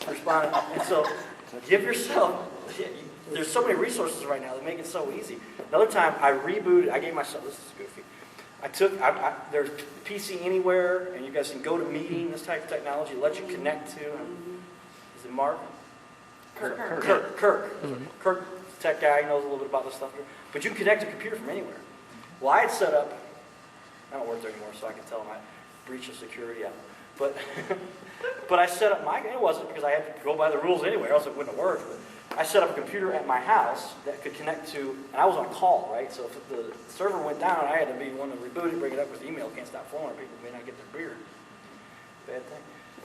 responding. And so give yourself, there's so many resources right now that make it so easy. Another time I rebooted, I gave myself, this is goofy. There's PC Anywhere, and you guys can go to meeting, this type of technology, let you connect to, is it Mark? Kirk. Mm-hmm. Kirk, tech guy, knows a little bit about this stuff. But you can connect a computer from anywhere. Well, I had set up, I don't work there anymore, so I can tell them I breached a security out. But I set up it wasn't because I had to go by the rules anyway, or else it wouldn't have worked. But I set up a computer at my house that could connect to, and I was on call, right? So if the server went down, I had to be one to reboot it, bring it up with email. Can't stop flowing. People may not get their beer. Bad thing.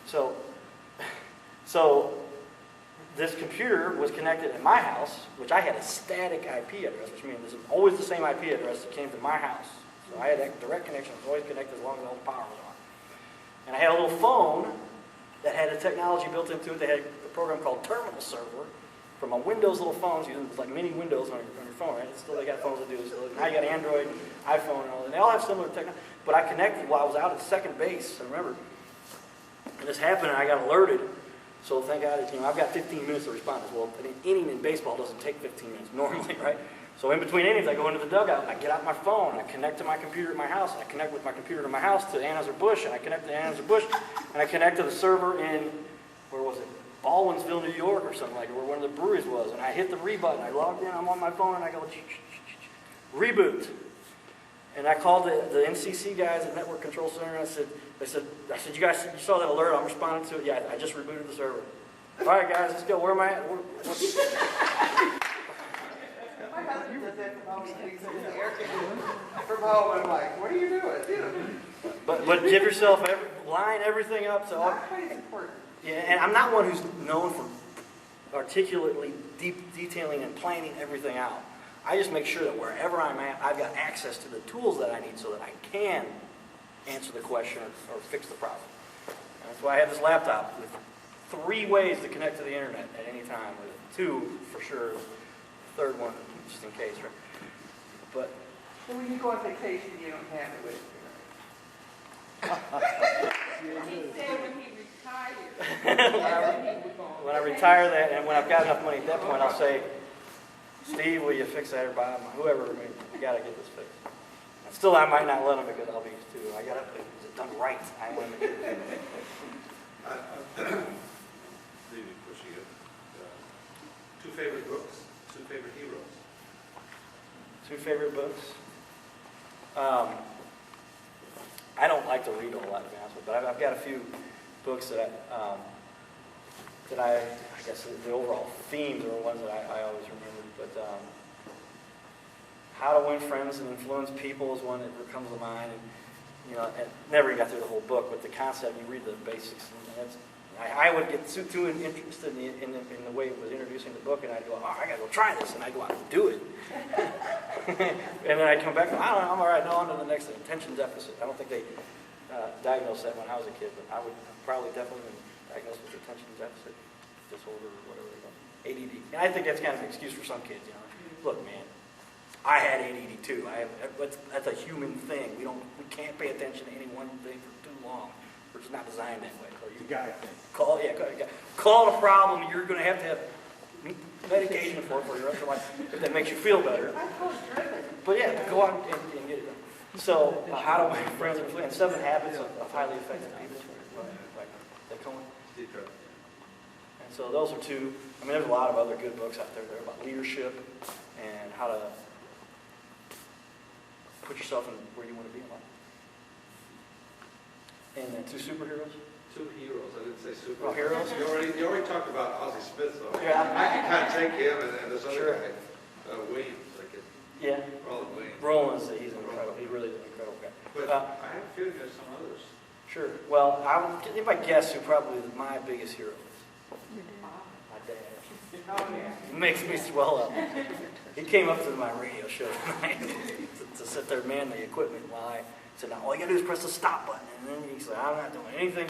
So this computer was connected in my house, which I had a static IP address, which means this is always the same IP address that came to my house. So I had a direct connection. It was always connected as long as all the power was on. And I had a little phone that had a technology built into it. They had a program called Terminal Server from a Windows little phones, using like mini Windows on your phone, right? Still, they got phones that do this. Now you got Android, iPhone, and all. And they all have similar technology. But I connected while I was out at second base, I remember. And this happened, and I got alerted. So thank God, I've got 15 minutes to respond. Well, an inning in baseball doesn't take 15 minutes normally, right? So in between innings, I go into the dugout, and I get out my phone, and I connect to my computer at my house, and I connect with my computer to my house to Anheuser-Busch, and I connect to Anheuser-Busch, and I connect to the server in, where was it, Baldwinsville, New York, or something like it, where one of the breweries was, and I hit the re-button. I logged in, I'm on my phone, and I go, reboot. And I called the NCC guys at Network Control Center, and I said, you guys, you saw that alert, I'm responding to it. Yeah, I just rebooted the server. All right, guys, let's go. Where am I at? My husband does that from home. He takes the air conditioner from home. I'm like, what are you doing? But give yourself, line everything up. So Not quite as important. yeah, and I'm not one who's known for articulately detailing and planning everything out. I just make sure that wherever I'm at, I've got access to the tools that I need so that I can answer the question or fix the problem. And that's why I have this laptop with 3 ways to connect to the internet at any time, with 2 for sure, the third one just in case, right? But So when you go on vacation, you don't have it with you. He said when he retired. when I retire that, and when I've got enough money at that point, I'll say, Steve, will you fix that, or Bob, whoever, I mean, you got to get this fixed. And still, I might not let them because I'll be too, I got to, is it done right? I want to make it. Maybe pushing it. 2 favorite books, 2 favorite heroes. 2 favorite books? I don't like to read a whole lot, to be honest with you, but I've got a few books that I guess the overall themes are the ones that I always remember. But How to Win Friends and Influence People is one that comes to mind. And, I never even got through the whole book, but the concept, you read the basics, and that's, I would get too interested in the way it was introducing the book, and I'd go, I got to go try this, and I'd go out and do it. And then I'd come back, I don't know, I'm all right, no, on to the next attention deficit. I don't think they diagnosed that when I was a kid, but I would probably definitely been diagnosed with attention deficit disorder or whatever they call it, ADD. And I think that's kind of an excuse for some kids, Look, man, I had ADD too. That's a human thing. We can't pay attention to any one thing for too long. We're just not designed that way. So You got it. call it a problem. You're going to have medication for the rest of your life if that makes you feel better. I'm driven. But yeah, go out and get it done. So, How to Win Friends and Influence, 7 Habits of Highly Effective People. Like that Coma. And so those are 2. I mean, there's a lot of other good books out there that are about leadership and how to put yourself in where you want to be in life. And then 2 superheroes. 2 heroes. I didn't say super. Oh, heroes? You already talked about Ozzie Smith, though. Yeah. I can kind of take him and this other Sure. guy, Williams. Yeah. Roland Williams. Roland's, he's incredible. He really is an incredible guy. But I have a feeling there's some others. Sure. Well, if I guess who probably my biggest hero is. My dad. Oh, yeah. It makes me swell up. He came up to my radio show tonight to sit there and man the equipment while I said, now all you got to do is press the stop button. And then he said, I'm not doing anything.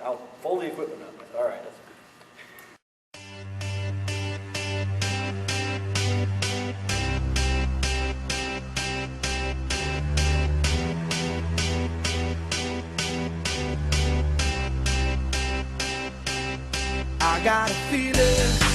I'll fold the equipment up. I said, all right, that's I got a feeling